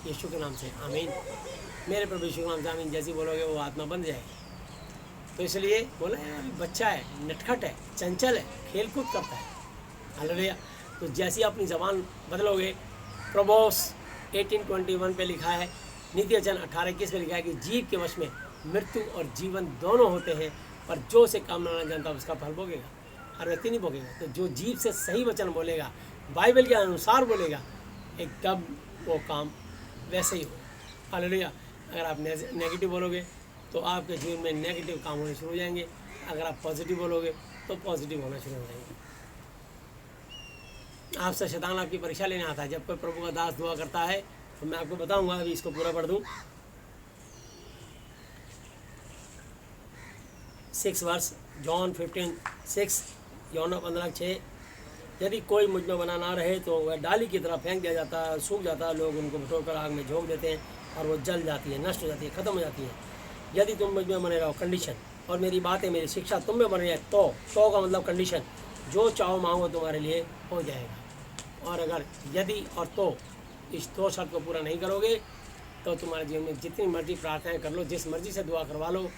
यीशु के नाम से, आमीन। मेरे प्रभु यीशु के नाम से आमीन। जैसी बोलोगे वो आत्मा बंध जाएगी। तो इसलिए बोला यार बच्चा है, नटखट है, चंचल है, खेल कूद करता है। हालेलुया। तो जैसी अपनी ज़बान बदलोगे, प्रोवर्ब्स 18:21 पे लिखा है, नीति वचन 18:21 पे लिखा है कि जीव के वश में मृत्यु और जीवन दोनों होते हैं, पर जो उसे काम न जानता उसका फल भोगेगा। हर व्यक्ति नहीं भोगेगा। तो जो जीव से सही वचन बोलेगा, बाइबल के अनुसार बोलेगा, एकदम वो काम वैसे ही हो। हालेलुया। अगर आप नेगेटिव बोलोगे तो आपके जीवन में नेगेटिव काम होने शुरू हो जाएंगे। अगर आप पॉजिटिव बोलोगे तो पॉजिटिव होना शुरू हो जाएंगे। आपसे शैतान आपकी परीक्षा लेने आता है। जब कोई प्रभु का दास दुआ करता है तो मैं आपको बताऊंगा, अभी इसको पूरा पढ़ दूं। 6 वर्ष, जॉन 15:6, यूहन्ना 15:6। यदि कोई मुझ में बना ना रहे तो वह डाली की तरह फेंक दिया जाता है, सूख जाता है, लोग उनको बटोरकर आग में झोंक देते हैं और वो जल जाती है, नष्ट हो जाती है, ख़त्म हो जाती है। यदि तुम मुझ में बने रहो, कंडीशन, और मेरी बातें, मेरी शिक्षा तुम में बने रहे, तो का मतलब कंडीशन, जो चाहो मांगो तुम्हारे लिए हो जाएगा। और अगर यदि और तो इस 2 शर्त को पूरा नहीं करोगे तो तुम्हारे जीवन में जितनी मर्जी प्रार्थनाएं कर लो, जिस मर्जी से दुआ करवा लो,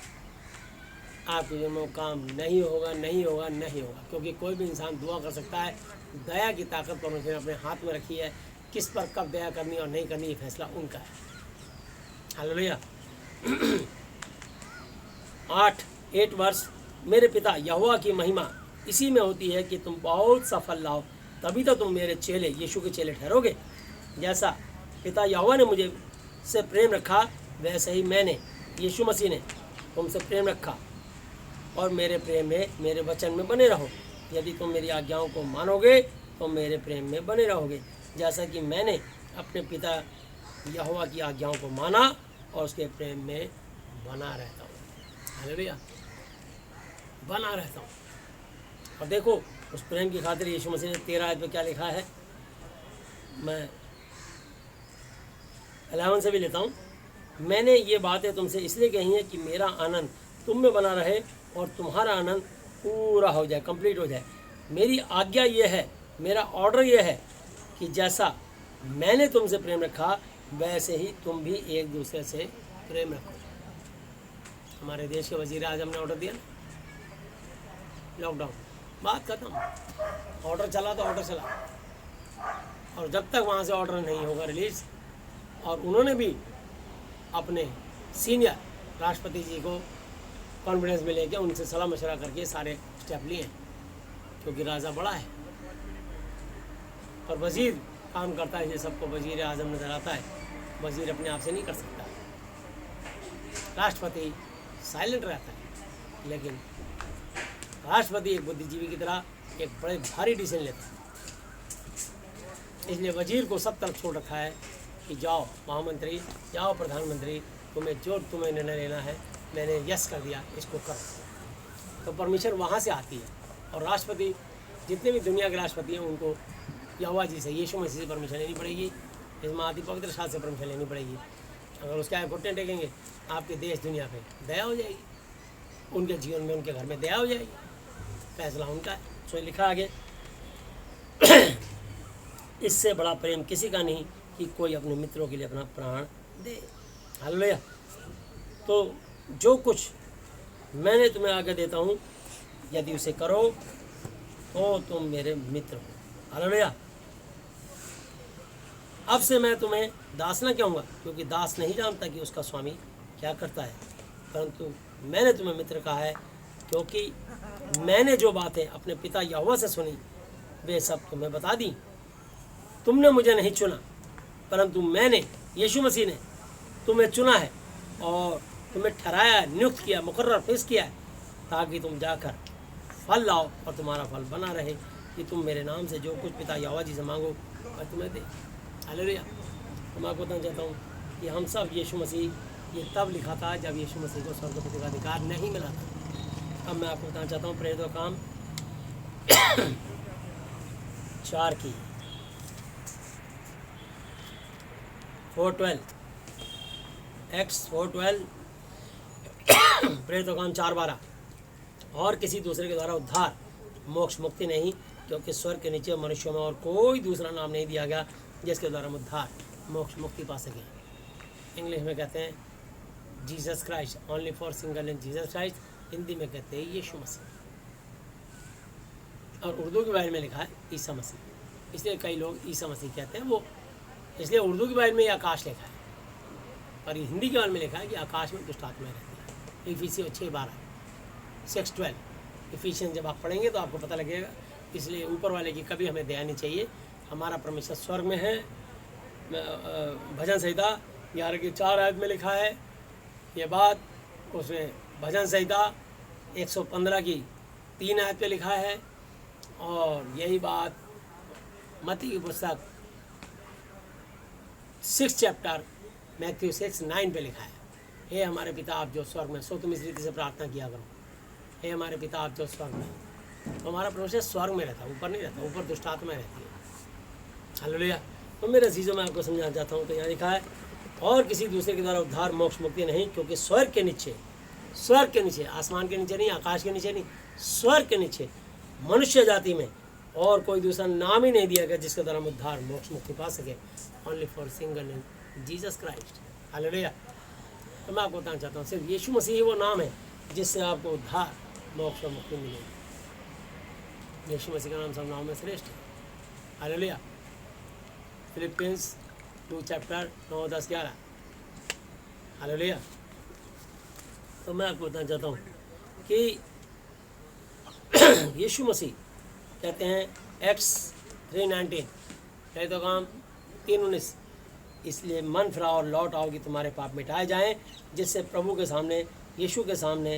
आपके जीवन में काम नहीं होगा, नहीं होगा, नहीं होगा। क्योंकि कोई भी इंसान दुआ कर सकता है। दया की ताकत परमेश्वर ने अपने हाथ में रखी है। किस पर कब दया करनी और नहीं करनी, ये फैसला उनका है। हालेलुया। 8 वर्ष। मेरे पिता यहोवा की महिमा इसी में होती है कि तुम बहुत सफल लाओ, तभी तो तुम मेरे चेले, यीशु के चेले ठहरोगे। जैसा पिता यहोवा ने मुझे से प्रेम रखा, वैसे ही मैंने, यीशु मसीह ने तुमसे प्रेम रखा, और मेरे प्रेम में, मेरे वचन में बने रहो। यदि तुम मेरी आज्ञाओं को मानोगे तो मेरे प्रेम में बने रहोगे, जैसा कि मैंने अपने पिता यहोवा की आज्ञाओं को माना और उसके प्रेम में बना रहता हूँ। हालेलुया। बना रहता हूँ। और देखो उस प्रेम की खातिर यीशु मसीह ने 13 आयत पे क्या लिखा है, मैं 11 से भी लेता हूँ। मैंने ये बातें तुमसे इसलिए कही हैं कि मेरा आनंद तुम में बना रहे और तुम्हारा आनंद पूरा हो जाए, कंप्लीट हो जाए। मेरी आज्ञा ये है, मेरा ऑर्डर ये है कि जैसा मैंने तुमसे प्रेम रखा, वैसे ही तुम भी एक दूसरे से प्रेम रखो। हमारे देश के वजीर आज़म ने ऑर्डर दिया, लॉकडाउन, बात खत्म। ऑर्डर चला तो ऑर्डर चला, और जब तक वहाँ से ऑर्डर नहीं होगा रिलीज़, और उन्होंने भी अपने सीनियर राष्ट्रपति जी को कॉन्फिडेंस में लेके उनसे सलाह मशवरा करके सारे स्टेप लिए हैं। क्योंकि राजा बड़ा है, पर वज़ीर काम करता है। ये सबको वज़ीर आज़म नज़र आता है, वज़ीर अपने आप से नहीं कर सकता। राष्ट्रपति साइलेंट रहता है, लेकिन राष्ट्रपति एक बुद्धिजीवी की तरह एक बड़े भारी डिसीजन लेता है। इसलिए वज़ीर को सब तरफ छोड़ रखा है कि जाओ महामंत्री, जाओ प्रधानमंत्री, तुम्हें निर्णय लेना है, मैंने यस कर दिया, इसको करो। तो परमिशन वहाँ से आती है। और राष्ट्रपति, जितने भी दुनिया के राष्ट्रपति हैं, उनको यहोवा जी से, यीशु मसीह से परमिशन लेनी पड़ेगी, इस महाति पवित्र शास्त्र से परमिशन लेनी पड़ेगी। अगर उसके आगे घुटने टेकेंगे, आपके देश दुनिया पे दया हो जाएगी, उनके जीवन में, उनके घर में दया हो जाएगी। फैसला उनका है। सो लिखा आगे, इससे बड़ा प्रेम किसी का नहीं कि कोई अपने मित्रों के लिए अपना प्राण दे। हालेलुया। तो जो कुछ मैंने तुम्हें आगे देता हूँ, यदि उसे करो तो तुम मेरे मित्र हो। हालेलुया। अब से मैं तुम्हें दास न कहूँगा, क्योंकि दास नहीं जानता कि उसका स्वामी क्या करता है, परंतु मैंने तुम्हें मित्र कहा है, क्योंकि मैंने जो बातें अपने पिता यहोवा से सुनी वे सब तुम्हें बता दी। तुमने मुझे नहीं चुना, परंतु मैंने, यीशु मसीह ने तुम्हें चुना है और तुम्हें ठहराया, नियुक्त किया, मुकर्रर फिक्स किया है, ताकि तुम जाकर फल लाओ और तुम्हारा फल बना रहे, कि तुम मेरे नाम से जो कुछ पिता यहोवा जी से मांगो मैं तुम्हें दे। हालेलुया। तो मैं आपको बताना चाहता हूँ कि हम सब यीशु मसीह, ये तब लिखा था जब यीशु मसीह को स्वर्गपति का अधिकार नहीं मिला था। अब मैं आपको बताना चाहता हूँ प्रेरितों का काम 4 की 4:12 एक्ट्स 4:12 प्रेरितों का काम 4:12। और किसी दूसरे के द्वारा उद्धार, मोक्ष, मुक्ति नहीं, क्योंकि स्वर्ग के नीचे मनुष्यों में और कोई दूसरा नाम नहीं दिया गया जिसके द्वारा हम उद्धार, मोक्ष, मुक्ति पा सकें। इंग्लिश में कहते हैं Jesus Christ, only for single name Jesus Christ. Hindi में कहते हैं यीशु मसीह, और उर्दू की बाइबल में लिखा है ईसा मसीह। इसलिए कई लोग ईसा मसीह कहते हैं, वो इसलिए उर्दू की बाइबल में आकाश लिखा है, और हिंदी की बाइबल में लिखा है कि आकाश में दुष्ट आत्माएं रहती है। इफिसियों 6:12 6:12 इफिशियन जब आप पढ़ेंगे तो आपको पता लगेगा। इसलिए ऊपर वाले की कभी हमें दया नहीं चाहिए। हमारा परमेश्वर स्वर्ग में है। भजन संहिता 11 की 4 आयत में लिखा है ये बात। उसमें भजन संहिता 115 की 3 आयत पे लिखा है, और यही बात मत्ती की पुस्तक 6 चैप्टर मैथ्यू 6:9 पे लिखा है। हे हमारे पिता आप जो स्वर्ग में, सो तुम इस रीति से प्रार्थना किया करो, हे हमारे पिता आप जो स्वर्ग में। तो हमारा परमेश्वर स्वर्ग में रहता है, ऊपर नहीं रहता, ऊपर दुष्ट आत्माएं रहती है। हालेलुया। तो मेरे अजीजों में आपको समझाना चाहता हूँ, तो यहाँ लिखा है और किसी दूसरे के द्वारा उद्धार, मोक्ष, मुक्ति नहीं, क्योंकि स्वर्ग के नीचे, आसमान के नीचे नहीं, आकाश के नीचे नहीं, स्वर्ग के नीचे मनुष्य जाति में और कोई दूसरा नाम ही नहीं दिया गया जिसके द्वारा हम उद्धार, मोक्ष, मुक्ति पा सके। Only for single name Jesus Christ. Hallelujah. तो मैं आपको बताना चाहता हूँ सिर्फ यीशु मसीह ही वो नाम है जिससे आपको उद्धार, मोक्ष और मुक्ति मिलेगी। यीशु मसीह का नाम सब नाम में श्रेष्ठ है। हालेलुया। Philippians 2 chapter 9, 10, 11। हालेलुया। तो मैं आपको बताना चाहता हूँ कि यीशु मसीह कहते हैं एक्ट्स 3:19 कहे तो काम 3:19, इसलिए मन फिराओ और लौट आओ कि तुम्हारे पाप मिटाए जाएं, जिससे प्रभु के सामने, यीशु के सामने,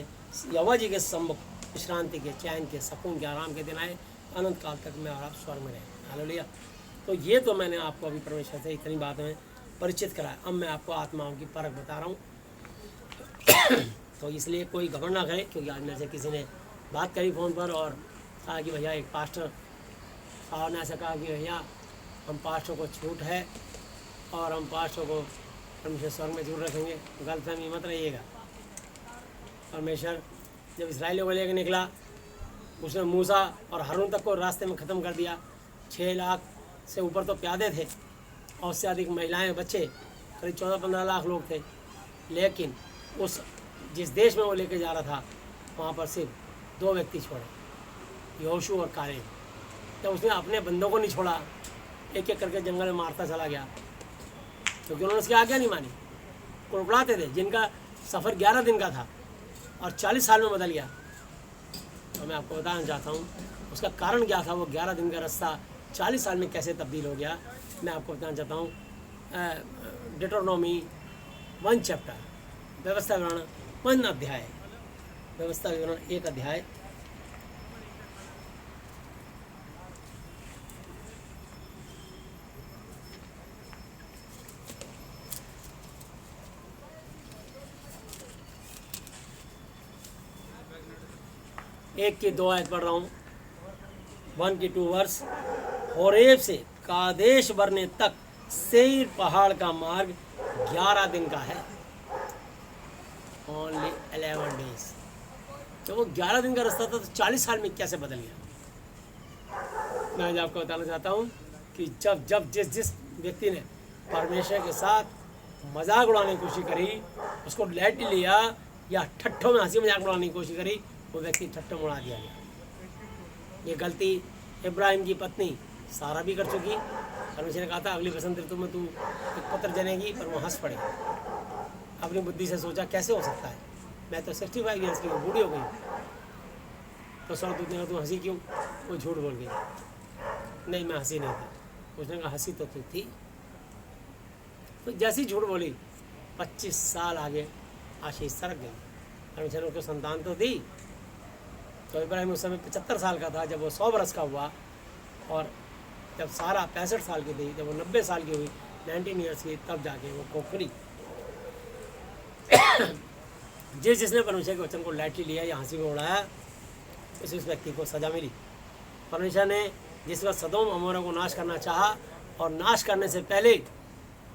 यहोवा जी के सम्मुख विश्रांति के, चैन के, सुकून के, आराम के दिन आए, अनंत काल तक में और आप स्वर्ग में रहें। हालेलुया। तो ये तो मैंने आपको अभी परमेश्वर से इतनी बातें में परिचित कराया। अब मैं आपको आत्माओं की परख बता रहा हूँ। तो इसलिए कोई घबराना ना करे, क्योंकि आज मेरे से किसी ने बात करी फ़ोन पर और कहा कि भैया एक पास्टर साहब ने ऐसा कहा कि भैया हम पास्टर को छूट है और हम पास्टर को परमेश्वर स्वर्ग में जरूर रखेंगे। गलतफहमी मत रहिएगा। परमेश्वर जब इसराइलियों को लेकर निकला, उसने मूसा और हारून तक को रास्ते में ख़त्म कर दिया। 6 लाख से ऊपर तो प्यादे थे और उससे अधिक महिलाएं, बच्चे, करीब 14-15 लाख लोग थे। लेकिन उस जिस देश में वो लेके जा रहा था, वहाँ पर सिर्फ 2 व्यक्ति छोड़े, यहोशू और कालेब। जब उसने अपने बंदों को नहीं छोड़ा, एक एक करके जंगल में मारता चला गया, क्योंकि उन्होंने उसकी आज्ञा नहीं मानी। कुड़कुड़ाते थे, जिनका सफ़र 11 दिन का था और 40 साल में बदल गया। तो मैं आपको बताना चाहता हूँ उसका कारण क्या था, वो 11 दिन का रास्ता 40 साल में कैसे तब्दील हो गया, मैं आपको बताना चाहता हूँ। डिटरोनॉमी 1 चैप्टर, व्यवस्था विवरण 1 अध्याय, व्यवस्था विवरण 1 अध्याय। एक की 2 आयत पढ़ रहा हूँ, 1 की 2 वर्ष। होरेब से कादेश बरने तक सेईर पहाड़ का मार्ग 11 दिन का है, ओनली 11 डेज। तो वो 11 दिन का रास्ता था, तो 40 साल में कैसे बदल गया। मैं आज आपको बताना चाहता हूँ कि जब जिस व्यक्ति ने परमेश्वर के साथ मजाक उड़ाने की कोशिश करी, उसको लाइटली लिया या ठट्ठों में हंसी मजाक उड़ाने की कोशिश करी, वो व्यक्ति ठट्ठों में उड़ा दिया गया। ये गलती इब्राहिम की पत्नी सारा भी कर चुकी। परमेश्वर ने कहा था अगली बसंत ऋतु में तू एक पुत्र जनेगी, पर वो हंस पड़े। अपनी बुद्धि से सोचा कैसे हो सकता है, मैं तो 65 ईयर्स की हूँ, बूढ़ी हो गई। तो स्वर्गदूत ने कहा तू हंसी क्यों, वो झूठ बोल गई, नहीं मैं हंसी नहीं थी। उसने कहा हंसी तो तू थी। तो जैसी झूठ बोली 25 साल आगे आशीष सरक गई। परमेश्वर ने उसको संतान तो दी। तो इब्राहिम उस समय 75 साल का था जब वो 100 बरस का हुआ, और जब सारा 65 साल की थी, जब वो 90 साल की हुई, 19 ईयर्स की, तब जाके वो कोखरी। जिसने परमेश्वर के वचन को लाइटली लिया या हंसी में उड़ाया, उस व्यक्ति को सजा मिली। परमेश्वर ने जिस वक्त सदोम अमोरा को नाश करना चाहा, और नाश करने से पहले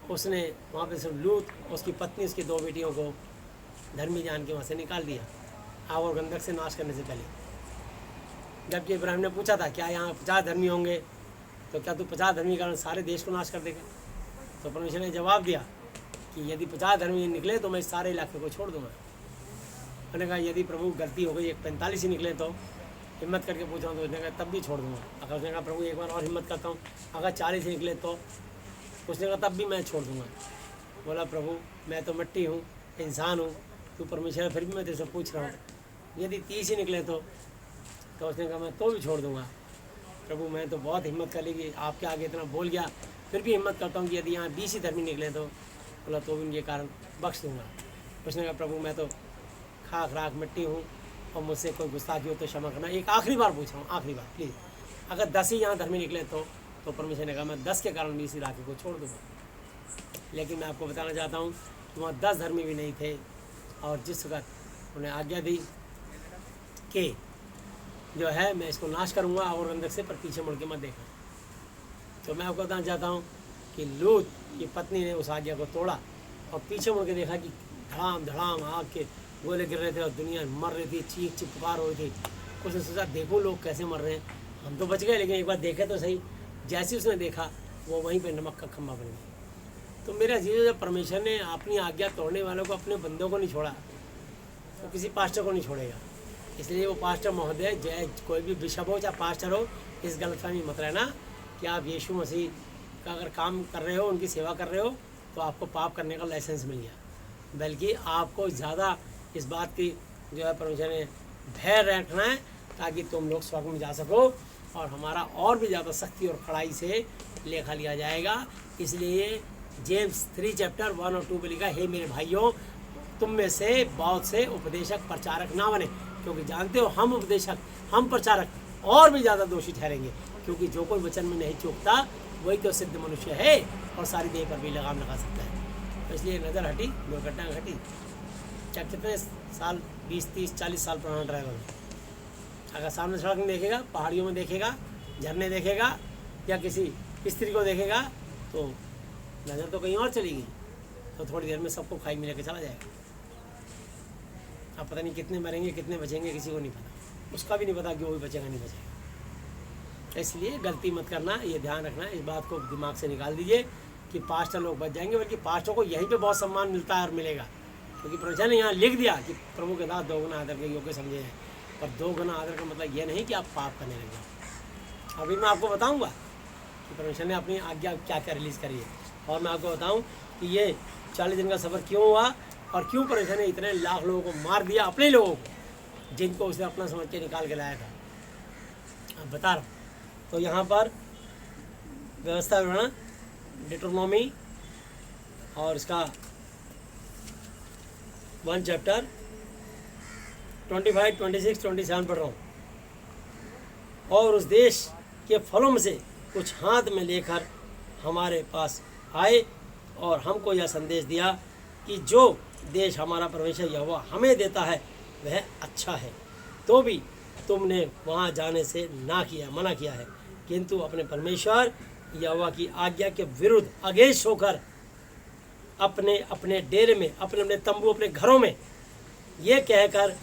उसने वहाँ पे सिर्फ लूत, उसकी पत्नी, उसकी 2 बेटियों को धर्मी जान के वहाँ से निकाल दिया, आग और गंधक से नाश करने से पहले। जबकि इब्राहिम ने पूछा था क्या यहाँ 50 धर्मी होंगे, तो क्या तू 50 धर्मी के कारण सारे देश को नाश कर देगा। तो परमेश्वर ने जवाब दिया कि यदि 50 धर्मी निकले तो मैं सारे इलाके को छोड़ दूंगा। मैंने कहा यदि प्रभु गलती हो गई, 45 ही निकले तो हिम्मत करके पूछा तो उसने कहा तब भी छोड़ दूंगा। अगर उसने कहा प्रभु एक बार और हिम्मत करता हूँ, अगर 40 निकले तो उसने कहा तब भी मैं छोड़ दूंगा। बोला प्रभु मैं तो मिट्टी हूँ, इंसान हूँ, तू परमेश्वर, फिर भी मैं तेरे से पूछ रहा हूँ, यदि 30 ही निकले तो उसने कहा मैं तो भी छोड़ दूंगा। प्रभु मैं तो बहुत हिम्मत कर ली कि आपके आगे इतना बोल गया, फिर भी हिम्मत करता हूँ कि यदि यहाँ 20 ही धर्मी निकले तो। बोला तो भी उनके कारण बख्श दूंगा। उसने कहा प्रभु मैं तो खाक राख मिट्टी हूँ, और मुझसे कोई गुस्ताखी हो तो क्षमा करना। एक आखिरी बार पूछ रहा हूँ, आखिरी बार प्लीज़, अगर 10 ही यहाँ धर्मी निकले तो परमेश्वर ने कहा मैं 10 के कारण भी इस इलाके को छोड़ दूँगा। लेकिन मैं आपको बताना चाहता हूँ कि वहाँ 10 धर्मी भी नहीं थे, और जिस वक्त उन्हें आज्ञा दी कि जो है मैं इसको नाश करूँगा और गंधक से, पर पीछे मुड़ के मत देखा। तो मैं आपको बताना चाहता हूँ कि लूत की पत्नी ने उस आज्ञा को तोड़ा और पीछे मुड़ के देखा कि धड़ाम धड़ाम आग के गोले गिर रहे थे और दुनिया मर रही थी, चीख चिपकार हो रही थी। उसने सोचा देखो लोग कैसे मर रहे हैं, हम तो बच गए, लेकिन एक बार देखे तो सही। जैसे उसने देखा वो वहीं पर नमक का खम्भा बन गया। तो मेरा जीवन, जब परमेश्वर ने अपनी आज्ञा तोड़ने वालों को, अपने बंदों को नहीं छोड़ा, तो किसी पास्टर को नहीं छोड़ेगा। इसलिए वो पास्टर महोदय, चाहे कोई भी बिशप हो चाहे पास्टर हो, इस गलतफहमी मत रहना कि आप यीशु मसीह का अगर काम कर रहे हो, उनकी सेवा कर रहे हो, तो आपको पाप करने का लाइसेंस मिल गया। बल्कि आपको ज़्यादा इस बात की जो है परमेश्वर ने भय रखना है, ताकि तुम लोग स्वर्ग में जा सको, और हमारा और भी ज़्यादा सख्ती और कड़ाई से लेखा लिया जाएगा। इसलिए जेम्स 3 चैप्टर 1 और 2 में लिखा, हे मेरे भाइयों, तुम में से बहुत से उपदेशक प्रचारक ना बने, क्योंकि जानते हो हम उपदेशक, हम प्रचारक और भी ज़्यादा दोषी ठहरेंगे। क्योंकि जो कोई वचन में नहीं चूकता वही तो सिद्ध मनुष्य है, और सारी देह पर भी लगाम लगा सकता है। तो इसलिए नज़र हटी, दुर्घटना घटी। क्या कितने साल, 20, 30, 40 साल पुराना ड्राइवर है, अगर सामने सड़क में देखेगा, पहाड़ियों में देखेगा, झरने देखेगा, या किसी स्त्री को देखेगा, तो नज़र तो कहीं और चली गई, तो थोड़ी देर में सबको खाई मिला के चला जाएगा। अब पता नहीं कितने मरेंगे, कितने बचेंगे, किसी को नहीं पता, उसका भी नहीं पता कि वो भी बचेगा नहीं बचेगा। इसलिए गलती मत करना, ये ध्यान रखना, इस बात को दिमाग से निकाल दीजिए कि पास्टर लोग बच जाएंगे, बल्कि पास्टर को यहीं पे बहुत सम्मान मिलता है और मिलेगा, क्योंकि परमेश्वर ने यहाँ लिख दिया कि प्रभु के दास 2 गुना आदर के योग्य समझे हैं। पर 2 गुना आदर का मतलब ये नहीं कि आप पाप करने लग जाओ। अभी मैं आपको बताऊँगा कि परमेश्वर ने अपनी आज्ञा क्या क्या रिलीज़ करी है, और मैं आपको बताऊँ कि ये 40 दिन का सफ़र क्यों हुआ, और क्यों परमेश्वर ने इतने लाख लोगों को मार दिया, अपने लोगों को, जिनको उसने अपना समझ के निकाल के लाया था। अब बता रहा हूँ। तो यहाँ पर व्यवस्था विवरण डिट्रोनॉमी और इसका 1 चैप्टर 25, 26, 27 पढ़ रहा हूँ। और उस देश के फलों में से कुछ हाथ में लेकर हमारे पास आए और हमको यह संदेश दिया कि जो देश हमारा परमेश्वर यहोवा हमें देता है वह अच्छा है, तो भी तुमने वहाँ जाने से मना किया है, किंतु अपने परमेश्वर यहोवा की आज्ञा के विरुद्ध आगेश होकर अपने अपने डेरे में, अपने अपने तंबू, अपने घरों में ये कहकर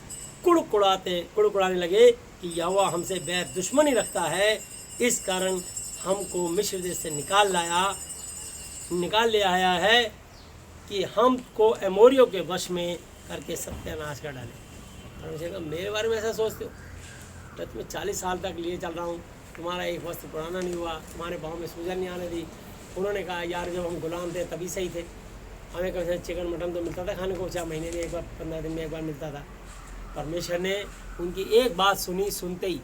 कुड़कुड़ाने लगे कि यहोवा हमसे बैर दुश्मनी रखता है, इस कारण हमको मिस्र देश से निकाल ले आया है कि हमको एमोरियों के वश में करके सत्यानाश कर डाले। परमेश्वर कहा, मेरे बारे में ऐसा सोचते हो? तो तुम्हें 40 साल तक लिए चल रहा हूँ, तुम्हारा एक वस्त्र पुराना नहीं हुआ, तुम्हारे पाँव में सूजन नहीं आने दी। उन्होंने कहा, यार जब हम गुलाम थे तभी सही थे, हमें कम से चिकन मटन तो मिलता था खाने को, 4 महीने में एक बार, 15 दिन में एक बार मिलता था। परमेश्वर ने उनकी एक बात सुनी, सुनते ही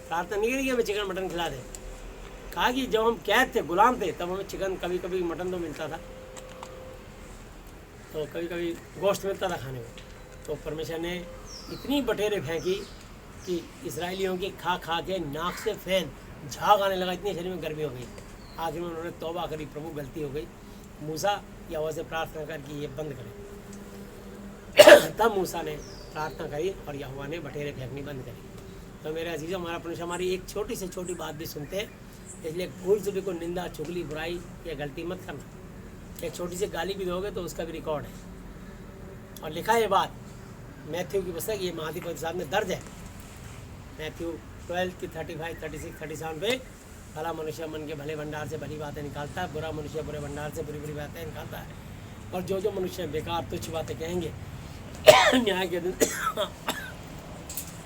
प्रार्थना नहीं करी कि हमें चिकन मटन खिला दे। कहा कि जब हम कैद थे, गुलाम थे, तब हमें चिकन, कभी कभी मटन तो मिलता था, तो कभी कभी गोश्त मिलता था खाने को। तो परमेश्वर ने इतनी बटेरें फेंकी कि इसराइलियों की खा खा के नाक से फैन झाग आने लगा, इतनी शरीर में गर्मी हो गई। आखिर में उन्होंने तौबा करी, प्रभु गलती हो गई। मूसा यहोवा से प्रार्थना कर कि ये बंद करें। तब मूसा ने प्रार्थना करी और यहोवा ने बटेरें फेंकनी बंद करी। तो मेरे अजीज़ों, हमारा परमेश्वर हमारी एक छोटी से छोटी बात भी सुनते हैं, इसलिए भूल से भी कोई निंदा, चुगली, बुराई या गलती मत करना। एक छोटी सी गाली भी दोगे तो उसका भी रिकॉर्ड है। और लिखा है ये बात मैथ्यू की पुस्तक, ये महाधिपति साहब में दर्ज है, मैथ्यू 12 की 35, 36, 37 पे, भला मनुष्य मन के भले भंडार से भली बातें निकालता है, बुरा मनुष्य बुरे भंडार से बुरी बुरी बातें निकालता है। और जो मनुष्य बेकार तुच्छ बातें कहेंगे न्याय के दिन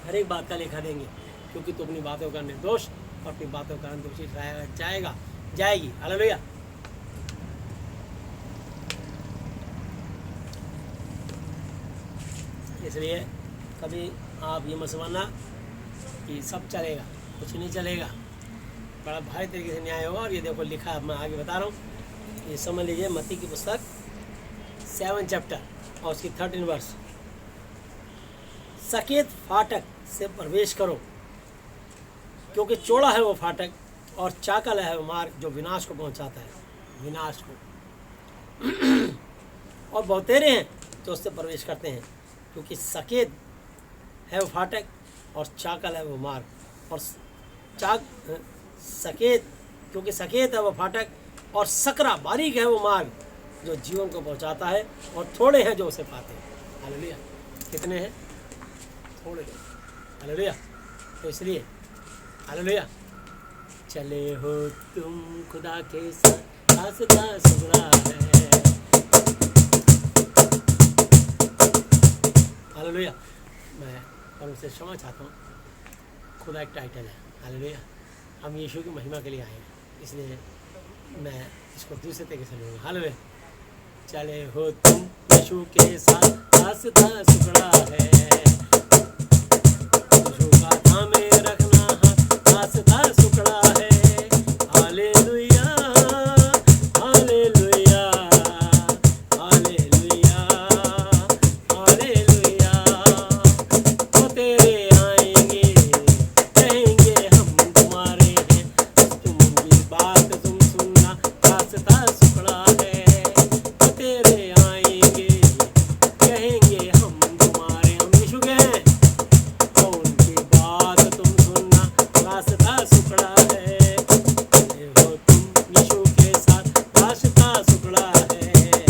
हर एक बात का लेखा देंगे, क्योंकि तू अपनी बातों का निर्दोष और अपनी बातों का निर्दोषी ठहराया जाएगी। हालेलुया। इसलिए कभी आप ये मत समझना कि सब चलेगा, कुछ नहीं चलेगा, बड़ा भारी तरीके से न्याय होगा। और ये देखो लिखा है, मैं आगे बता रहा हूँ, ये समझ लीजिए। मत्ती की पुस्तक 7 चैप्टर और उसकी 13 वर्ष। सकेत फाटक से प्रवेश करो, क्योंकि चौड़ा है वो फाटक और चाकल है वो मार्ग जो विनाश को पहुंचाता है, विनाश को। और बहुतेरे हैं जो उससे प्रवेश करते हैं, क्योंकि सकेत है वो फाटक और चाकल है वो मार्ग। और सकेत, क्योंकि सकेत है वो फाटक और सकरा बारीक है वो मार्ग जो जीवन को पहुंचाता है, और थोड़े हैं जो उसे पाते हैं। हालेलुया। कितने हैं? थोड़े। हालेलुया। तो इसलिए हालेलुया, चले हो तुम खुदा के साथ, रास्ता सुगड़ा है। हालेलुया। मैं और उनसे क्षमा चाहता हूँ, खुदा एक टाइटल है। हालेलुया। हम यीशु की महिमा के लिए आए हैं, इसलिए मैं इसको दूसरे तरीके से लूँगा। हालेलुया। चले हो तुम यीशु के साथ, रास्ता सुगड़ा है, यीशु का थामे रखना हाथ, रास्ता सुगड़ा है। Hallelujah, hallelujah, hallelujah, hallelujah. वो तेरे आएंगे, कहेंगे हम तुम्हारे हैं, तुम उनकी बात तुम सुनना, रास्ता सुगड़ा है। वो तेरे आएंगे, कहेंगे हम तुम्हारे, हम यीशु के हैं, और उनकी बात तुम सुनना, रास्ता सुगड़ा है। हो तुम यीशु के साथ, रास्ता सुगड़ा है,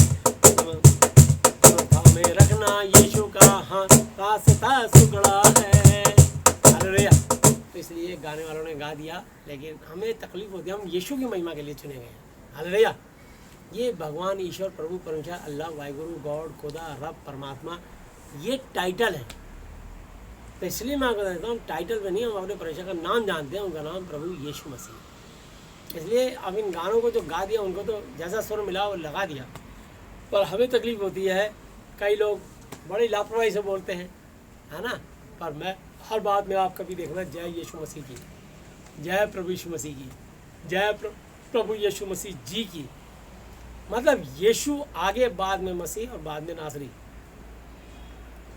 थामे रखना यीशु का हाथ, रास्ता सुगड़ा है। हालेलुया। तो इसलिए गाने वालों ने गा दिया, लेकिन हमें तकलीफ होती है, हम यीशु की महिमा के लिए चुने गए हैं। हालेलुया। ये भगवान, ईश्वर, प्रभु, परमेश्वर, अल्लाह, वाहिगुरु, गॉड, खुदा, रब, परमात्मा, ये टाइटल है। तो इसलिए मैं आपको कहता हूँ, टाइटल पे नहीं, हम अपने परमेश्वर का नाम जानते हैं, उनका नाम प्रभु यीशु मसीह। इसलिए अब इन गानों को जो गा दिया, उनको तो जैसा सुर मिला वो लगा दिया, पर हमें तकलीफ होती है, कई लोग बड़ी लापरवाही से बोलते हैं, है ना। पर मैं हर बात में आप कभी देखना, जय यीशु मसीह की, जय प्रभु यीशु मसीह की, जय प्रभु यीशु मसीह जी की। मतलब यीशु आगे, बाद में मसीह और बाद में नासरी।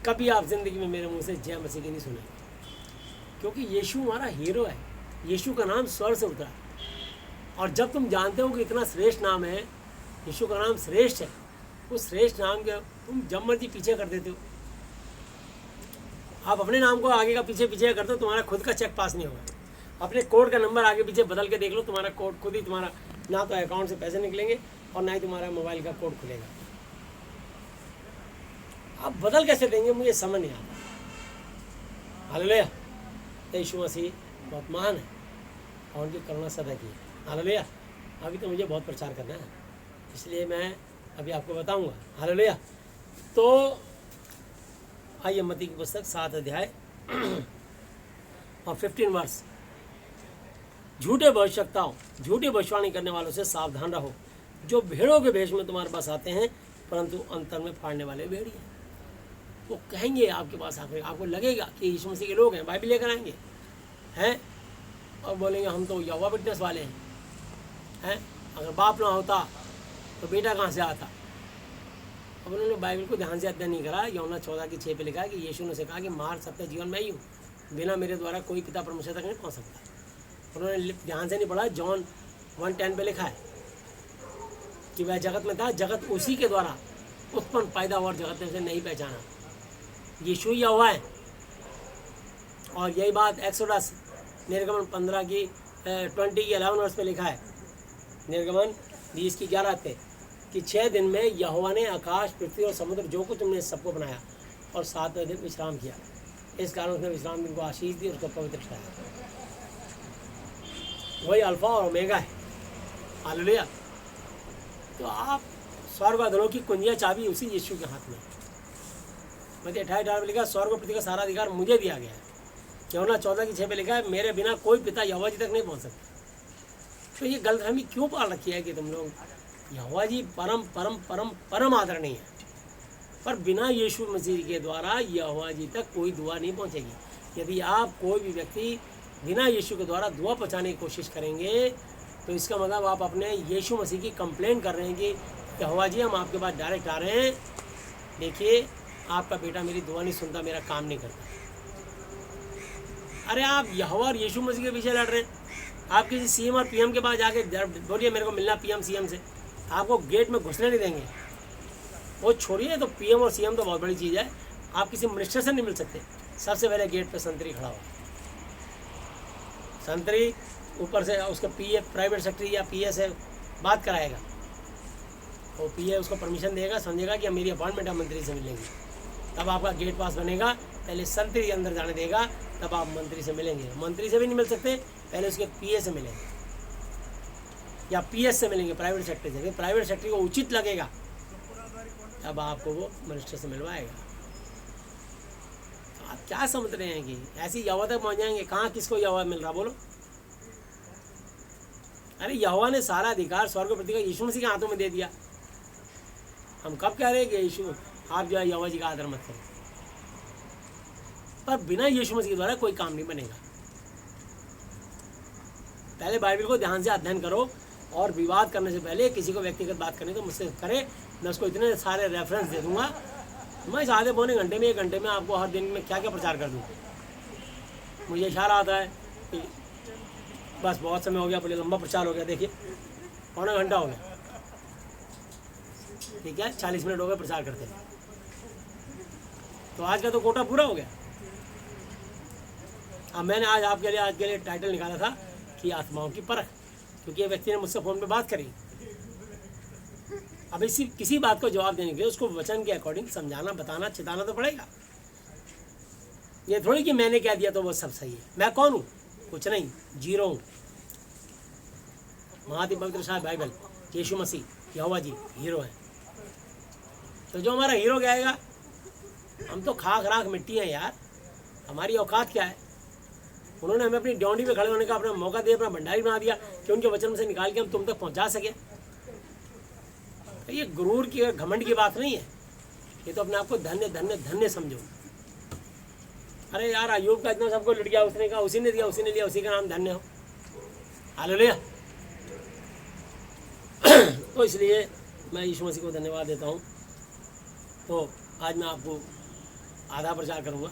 कभी आप जिंदगी में मेरे मुंह से जय मसीह की नहीं सुनेंगे, क्योंकि यीशु हमारा हीरो है। यीशु का नाम स्वर्ग से उतरा, और जब तुम जानते हो कि इतना श्रेष्ठ नाम है, यीशु का नाम श्रेष्ठ है, उस श्रेष्ठ नाम के तुम जब मर्जी पीछे कर देते हो। आप अपने नाम को आगे का पीछे पीछे करते हो, तुम्हारा खुद का चेक पास नहीं होगा। अपने कोड का नंबर आगे पीछे बदल के देख लो, तुम्हारा कोड खुद ही, तुम्हारा ना तो अकाउंट से पैसे निकलेंगे और ना ही तुम्हारा मोबाइल का कोड खुलेगा। आप बदल कैसे देंगे, मुझे समझ नहीं आता। हालेलुया। यीशु मसीह बहुत महान है और उनकी करुणा सदा की है। हालेलुया। अभी तो मुझे बहुत प्रचार करना है, इसलिए मैं अभी आपको बताऊंगा। हालेलुया। तो आइए मत्ती की पुस्तक 7 अध्याय और 15 वर्ष। झूठे भविष्यवक्ताओं, झूठी भविष्यवाणी करने वालों से सावधान रहो, जो भेड़ों के भेष में तुम्हारे पास आते हैं, परंतु अंतर में फाड़ने वाले भेड़ी हैं। वो कहेंगे आपके पास आकर, आपको लगेगा कि यीशु मसीह के लोग हैं, बाइबल लेकर आएंगे हैं और बोलेंगे हम तो यहोवा विटनेस वाले हैं। अगर बाप ना होता तो बेटा कहाँ से आता। अब उन्होंने बाइबल को ध्यान से अध्ययन नहीं करा। यूहन्ना 14:6 पे लिखा है कि यीशु ने उसे कहा कि मार्ग, सत्य, जीवन मैं ही हूँ, बिना मेरे द्वारा कोई पिता परमेश्वर तक नहीं पहुँच सकता। उन्होंने ध्यान से नहीं पढ़ा। जॉन 1:10 पे लिखा है कि वह जगत में था, जगत उसी के द्वारा उत्पन्न पैदा हुआ और जगत ने उसे नहीं पहचाना। यीशु ही यहोवा है। और यही बात एक्सोडस निर्गमन 20:11 वर्ष पे लिखा है, निर्गमन 20:11 पे, कि 6 दिन में यहोवा ने आकाश, पृथ्वी और समुद्र, जो कुछ तुमने सबको बनाया, और 7वें दिन विश्राम किया। इस कारण उसने विश्राम दिन को आशीष दी और उसको पवित्र ठहराया। वही अल्फा और ओमेगा है। हालेलुया। तो आप स्वर्ग और अधोलोक की कुंजियाँ चाबी उसी यीशु के हाथ में। मत्ती 28:18 में लिखा, स्वर्ग और पृथ्वी का सारा अधिकार मुझे दिया गया है। यूहन्ना 14:6 पे लिखा है, मेरे बिना कोई पिता यहोवा जी तक नहीं पहुँच सकता। तो ये गलतफहमी क्यों पाल रखी है कि तुम लोग, यहोवा जी परम परम परम परम आदरणीय है, पर बिना यीशु मसीह के द्वारा यहोवा जी तक कोई दुआ नहीं पहुंचेगी। यदि आप कोई भी व्यक्ति बिना यीशु के द्वारा दुआ पहुंचाने की कोशिश करेंगे, तो इसका मतलब आप अपने यीशु मसीह की कंप्लेंट कर रहे हैं कि यहोवा जी हम आपके पास डायरेक्ट आ रहे हैं, देखिए आपका बेटा मेरी दुआ नहीं सुनता, मेरा काम नहीं करता। अरे आप यहोवा और यीशु मसीह के पीछे लड़ रहे हैं। आप किसी सीएम और पीएम के पास जाके बोलिए मेरे को मिलना पीएम सीएम से, आपको गेट में घुसने नहीं देंगे। वो छोड़िए, तो पीएम और सीएम तो बहुत बड़ी चीज़ है, आप किसी मिनिस्टर से नहीं मिल सकते। सबसे पहले गेट पे संतरी खड़ा हो, संतरी ऊपर से उसका पीए, प्राइवेट सेक्रेटरी या पीए से बात कराएगा। वो पीए उसको परमिशन देगा, समझेगा कि मेरी अपॉइंटमेंट है मंत्री से मिलेंगे, तब आपका गेट पास बनेगा। पहले संतरी अंदर जाने देगा, तब आप मंत्री से मिलेंगे। मंत्री से भी नहीं मिल सकते, पहले उसके पीए से मिलेंगे या पीएस से मिलेंगे, प्राइवेट सेक्रेटरी से। प्राइवेट सेक्रेटरी को उचित लगेगा तब आपको वो मिनिस्टर से मिलवाएगा। तो आप क्या समझ रहे हैं कि ऐसी यहोवा तक पहुँच जाएंगे? कहाँ किसको यहोवा मिल रहा बोलो? अरे यहोवा ने सारा अधिकार स्वर्ग और पृथ्वी का यीशु मसीह के हाथों में दे दिया। हम कब कह रहे हैं कि यीशु आप जो है यहोवा जी का आदर मत करो, पर बिना यीशु मसीह के द्वारा कोई काम नहीं बनेगा। पहले बाइबल को ध्यान से अध्ययन करो, और विवाद करने से पहले किसी को व्यक्तिगत बात करनी तो मुझसे करे, मैं उसको इतने सारे रेफरेंस दे दूंगा, मैं आधे पौने घंटे में 1 घंटे में आपको हर दिन में क्या क्या प्रचार कर दूँ। मुझे ख्याल आता है कि बस बहुत समय हो गया, बड़े लंबा प्रचार हो गया, देखिए पौना घंटा हो गया, ठीक है, 40 मिनट हो गए प्रचार करते हैं, तो आज का तो कोटा पूरा हो गया। अब मैंने आज के लिए टाइटल निकाला था कि आत्माओं की परख, क्योंकि ये व्यक्ति ने मुझसे फ़ोन पे बात करी। अब इसी किसी बात को जवाब देने के लिए उसको वचन के अकॉर्डिंग समझाना, बताना, चिताना तो पड़ेगा। ये थोड़ी कि मैंने क्या दिया तो वो सब सही है। मैं कौन हूँ? कुछ नहीं, जीरो हूँ। महाति पवित्र साहब बाइबल, यीशु मसीह, यहोवा जी हीरो है। तो जो हमारा हीरो क्या आएगा? हम तो खाक राख मिट्टी हैं यार, हमारी औकात क्या है? उन्होंने हमें अपनी डोंडी पे खड़े होने का अपना मौका दिया, अपना भंडारी बना दिया कि उनके वचन से निकाल के हम तुम तक पहुंचा सके। तो ये गुरूर की, घमंड की बात नहीं है, ये तो अपने आप को धन्य धन्य धन्य समझो। अरे यार अयूब का इतना सबको लुट गया, उसने कहा उसी ने दिया, उसी ने लिया, उसी का नाम धन्य हो। हालेलुया। तो इसलिए मैं यीशु मसीह को धन्यवाद देता हूँ। तो आज मैं आपको आधा प्रचार करूँगा,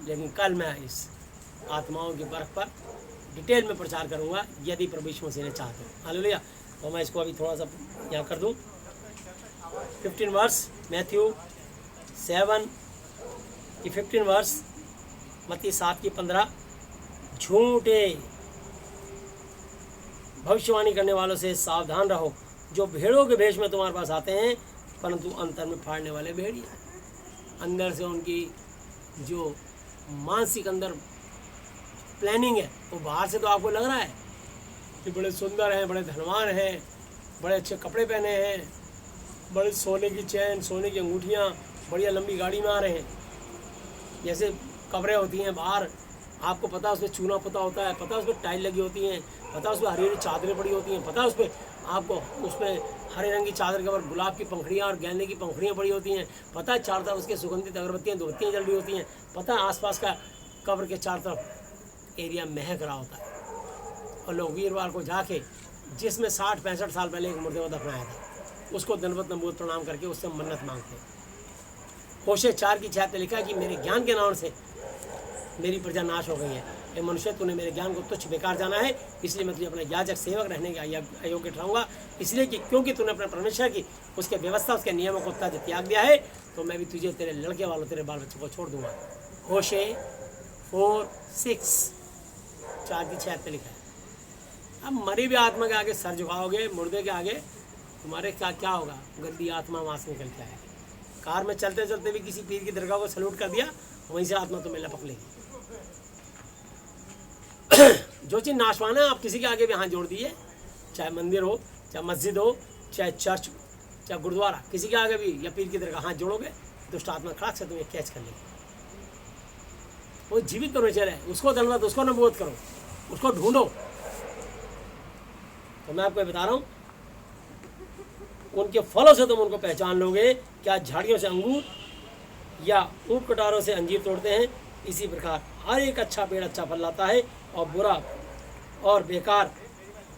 लेकिन कल मैं इस आत्माओं की बर्फ पर डिटेल में प्रचार करूँगा, यदि प्रभु यीशु मसीह ने चाहते हो। हालेलुया। तो मैं इसको अभी थोड़ा सा यहाँ कर दूँ। 15 वर्स मैथ्यू 7 की 15 वर्स, मत्ती 7 की 15। झूठे भविष्यवाणी करने वालों से सावधान रहो, जो भेड़ों के भेष में तुम्हारे पास आते हैं, परंतु अंतर में फाड़ने वाले भेड़िया। अंदर से उनकी जो मानसिक अंदर प्लानिंग है, वो बाहर से तो आपको लग रहा है कि बड़े सुंदर हैं, बड़े धनवान हैं, बड़े अच्छे कपड़े पहने हैं, बड़े सोने की चैन, सोने की अंगूठियाँ, बढ़िया लंबी गाड़ी में आ रहे हैं। जैसे कब्रें होती हैं बाहर, आपको पता है उसमें चूना पता होता है, पता है उसमें टाइल लगी होती हैं, पता है उसमें हरी हरी चादरें पड़ी होती हैं, पता है उसमें आपको उसमें हरे रंग की चादर के ऊपर गुलाब की पंखड़ियाँ और गेंदे की पंखड़ियाँ पड़ी होती हैं, पता है चारों तरफ उसके सुगंधित अगरबत्तियाँ धूपबत्तियाँ जल रही होती हैं, पता है आसपास का कब्र के चारों तरफ एरिया महक रहा होता है। और लोग वीरवार को जाके, जिसमें 60-65 साल पहले एक मुर्दे को दफनाया था, उसको दंडवत नमूद प्रणाम करके उससे मन्नत मांगते हैं। होशे 4 की 6 लिखा है कि मेरे ज्ञान के नाम से मेरी प्रजा नाश हो गई है। ये मनुष्य, तूने मेरे ज्ञान को तुच्छ बेकार जाना है, इसलिए मैं तुझे अपना याजक सेवक रहने के अयोग्य ठहराऊंगा, इसलिए कि क्योंकि तूने अपने परमेश्वर की उसके व्यवस्था, उसके नियमों को त्याग दिया है, तो मैं भी तुझे तेरे लड़के वालों, तेरे बाल बच्चों को छोड़ दूंगा। होशे 4:6 4 की 6 लिखा है। अब मरी भी आत्मा के आगे सर झुकाओगे, मुर्दे के आगे तुम्हारे क्या होगा? गंदी आत्मा वहाँ से निकल के आएगी। कार में चलते चलते भी किसी पीर की दरगाह को सैल्यूट कर दिया, वहीं से आत्मा तुम्हें लपक लेगी। जो चीज़ नाशवान है, आप किसी के आगे भी हाथ जोड़ दिए, चाहे मंदिर हो, चाहे मस्जिद हो, चाहे चर्च हो, चाहे गुरुद्वारा, किसी के आगे भी या पीर की दरगाह हाथ जोड़ोगे, दुष्ट आत्मा खड़ाक से तुम्हें कैच कर लेगी। वो जीवित परमेश्वर है, उसको धन्यवाद, उसको नबूवत करो, उसको ढूंढो। तो मैं आपको बता रहा हूँ, उनके फलों से तुम उनको पहचान लोगे। क्या झाड़ियों से अंगूर या ऊंट कटारों से अंजीर तोड़ते हैं? इसी प्रकार हर एक अच्छा पेड़ अच्छा फल लाता है, और बेकार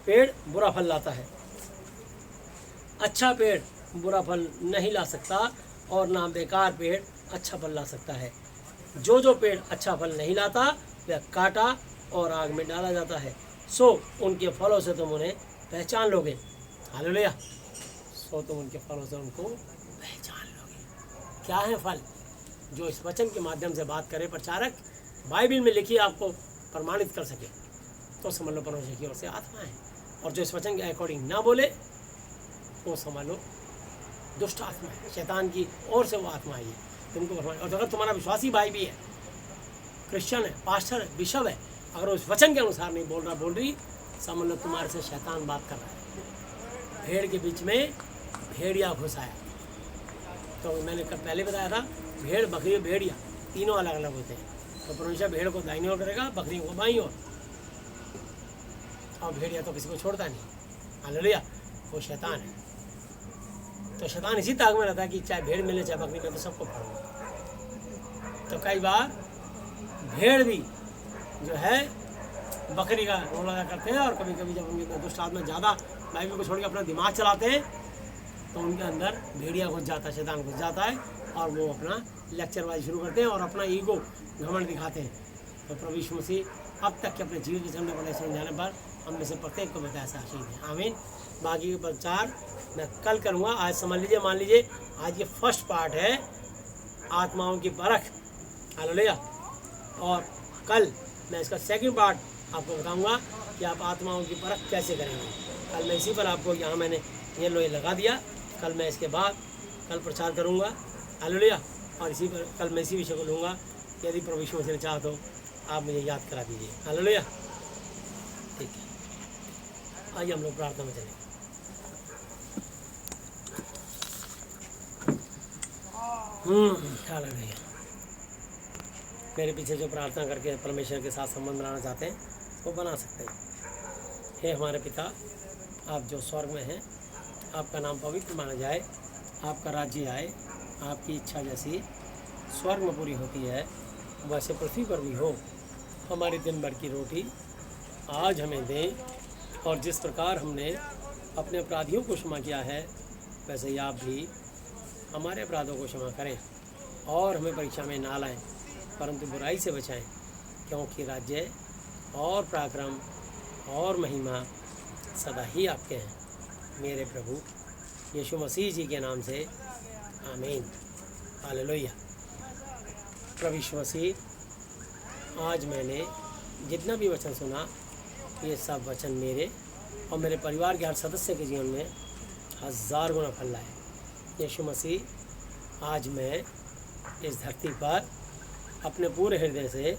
पेड़ बुरा फल लाता है। अच्छा पेड़ बुरा फल नहीं ला सकता, और ना बेकार पेड़ अच्छा फल ला सकता है। जो पेड़ अच्छा फल नहीं लाता, वह काटा और आग में डाला जाता है। सो उनके फलों से तुम उन्हें पहचान लोगे। हालेलुया। सो तुम उनके फलों से उनको पहचान लोगे। क्या है फल? जो इस वचन के माध्यम से बात करे प्रचारक, बाइबल में लिखी आपको प्रमाणित कर सके, तो समझ लो परमेश्वर की ओर से आत्मा है। और जो इस वचन के अकॉर्डिंग ना बोले, वो समझ लो दुष्ट आत्मा है, शैतान की ओर से वो आत्मा है। तुमको और अगर तुम्हारा विश्वासी भाई भी है, क्रिश्चियन है, पास्टर है, बिशप है, अगर उस वचन के अनुसार नहीं बोल रही, समझ लो तुम्हारे से शैतान बात कर रहा है। भेड़ के बीच में भेड़िया घुस आया। तो मैंने पहले बताया था, भेड़, बकरी, भेड़िया तीनों अलग अलग होते हैं। तो परमेश्वर भेड़ को दाहिनी ओर करेगा, बकरी को बाईं ओर, और भेड़िया तो किसी को छोड़ता नहीं। हालेलुया। वो शैतान है। तो शैतान इसी ताक में रहता है कि चाहे भेड़ मिले चाहे बकरी मिले, तो सबको फाड़ूंगा। तो कई बार भेड़ भी जो है बकरी का रोल अदा करते हैं, और कभी कभी जब उनके दुष्ट आत्मा ज़्यादा बाइबल को छोड़ के अपना दिमाग चलाते हैं, तो उनके अंदर भेड़िया घुस जाता है, शैतान घुस जाता है, और वो अपना लेक्चरबाजी शुरू करते हैं और अपना ईगो, घमंड दिखाते हैं। तो प्रभु यीशु मसीह अब तक के अपने जीवन के सामने बड़े समझाने पर हम में से प्रत्येक को बताया आशीष है। आमीन। बाकी के प्रचार मैं कल करूँगा। आज समझ लीजिए, मान लीजिए, आज ये फर्स्ट पार्ट है, आत्माओं की परख। हालेलुया। और कल मैं इसका सेकंड पार्ट आपको बताऊंगा कि आप आत्माओं की परख कैसे करेंगे। कल मैं इसी पर आपको, यहाँ मैंने ये लोहे लगा दिया, कल मैं इसके बाद कल प्रचार करूँगा। हालेलुया। और इसी पर कल मैं इसी विषय को लूँगा। यदि प्रभु यीशु मसीह ने चाहा तो आप मुझे याद करा दीजिए। हालेलुया। ठीक है, आइए हम लोग प्रार्थना में चलें। हालेलुया। मेरे पीछे जो प्रार्थना करके परमेश्वर के साथ संबंध बनाना चाहते हैं, वो बना सकते हैं। हे हमारे पिता, आप जो स्वर्ग में हैं, आपका नाम पवित्र माना जाए, आपका राज्य आए, आपकी इच्छा जैसी स्वर्ग में पूरी होती है, वैसे पृथ्वी पर भी हो। हमारी दिन भर की रोटी आज हमें दें, और जिस प्रकार हमने अपने अपराधियों को क्षमा किया है, वैसे ही आप भी हमारे अपराधों को क्षमा करें और हमें परीक्षा में ना लाएं, परंतु बुराई से बचाएं, क्योंकि राज्य और पराक्रम और महिमा सदा ही आपके हैं, मेरे प्रभु यीशु मसीह जी के नाम से, आमीन। हालेलुया। प्रभु यीशु मसीह, आज मैंने जितना भी वचन सुना, ये सब वचन मेरे और मेरे परिवार के हर सदस्य के जीवन में 1000 गुना फल लाए। यीशु मसीह, आज मैं इस धरती पर अपने पूरे हृदय से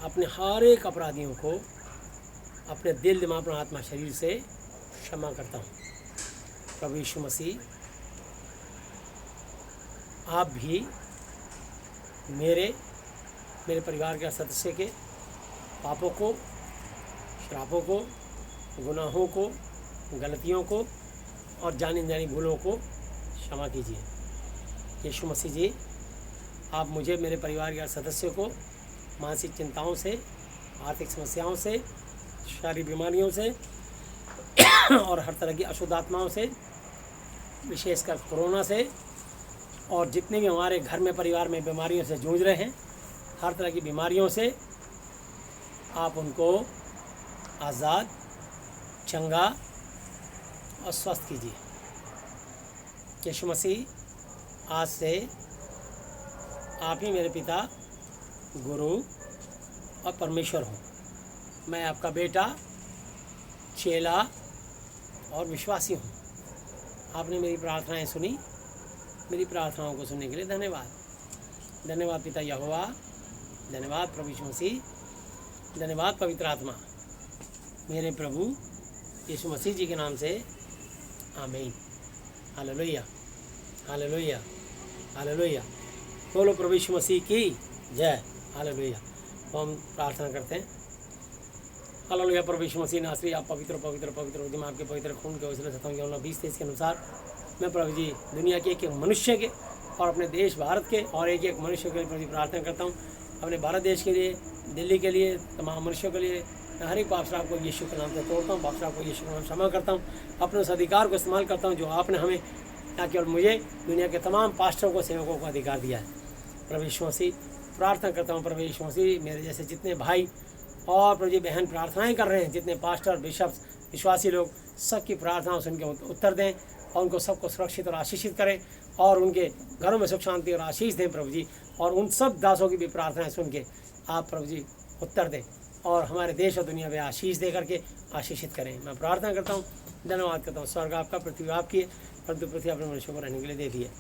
अपने हर एक अपराधियों को अपने दिल, दिमाग, अपना आत्मा, शरीर से क्षमा करता हूँ। प्रभु यीशु मसीह, आप भी मेरे परिवार के सदस्य के पापों को, श्रापों को, गुनाहों को, गलतियों को और जानी अनजानी भूलों को क्षमा कीजिए। यीशु मसीह जी, आप मुझे, मेरे परिवार के सदस्यों को मानसिक चिंताओं से, आर्थिक समस्याओं से, शारीरिक बीमारियों से और हर तरह की अशुद्ध आत्माओं से, विशेषकर कोरोना से, और जितने भी हमारे घर में, परिवार में बीमारियों से जूझ रहे हैं, हर तरह की बीमारियों से आप उनको आज़ाद, चंगा और स्वस्थ कीजिए। यीशु मसीह, आज से आप ही मेरे पिता, गुरु और परमेश्वर हो। मैं आपका बेटा, चेला और विश्वासी हूँ। आपने मेरी प्रार्थनाएं सुनी। मेरी प्रार्थनाओं को सुनने के लिए धन्यवाद। धन्यवाद पिता यहोवा, धन्यवाद प्रभु यीशु मसीह, धन्यवाद पवित्र आत्मा, मेरे प्रभु यीशु मसीह जी के नाम से, आमीन। Hallelujah, hallelujah, hallelujah. बोलो प्रभु यीशु मसीह की जय। हालेलुया। तो हम प्रार्थना करते हैं। हालेलुया। प्रभु यीशु मसीह नासरी, आप पवित्र पवित्र पवित्र हो। आपके पवित्र खून के वसीले से 20-23 के अनुसार मैं प्रभु जी दुनिया के एक एक मनुष्य के और अपने देश भारत के और एक एक मनुष्य के लिए प्रभु प्रार्थना करता हूँ। अपने भारत देश के लिए, दिल्ली के लिए, तमाम मनुष्यों के लिए मैं हर एक पाप श्राप को यीशु के नाम से तोड़ता हूँ। पाप श्राप को यीशु के नाम क्षमा करता हूँ। अपने उस अधिकार को इस्तेमाल करता हूँ जो आपने हमें, न केवल मुझे, दुनिया के तमाम पास्टरों को, सेवकों को अधिकार दिया है। प्रभु यीशु मसीह, प्रार्थना करता हूँ प्रभु यीशु मसीह, मेरे जैसे जितने भाई और प्रभु जी बहन प्रार्थनाएं कर रहे हैं, जितने पास्टर, बिशप्स, विश्वासी लोग, सबकी प्रार्थनाओं सुन के उत्तर दें और उनको सबको सुरक्षित और आशीषित करें और उनके घरों में सुख शांति और आशीष दें प्रभु जी। और उन सब दासों की भी प्रार्थनाएं सुन के आप प्रभु जी उत्तर दें और हमारे देश और दुनिया में आशीष दे करके आशीषित करें। मैं प्रार्थना करता हूँ, धन्यवाद करता हूँ। स्वर्ग आपका, पृथ्वी आपकी है, परंतु पृथ्वी अपने मनुष्यों को रहने के लिए दे दी है।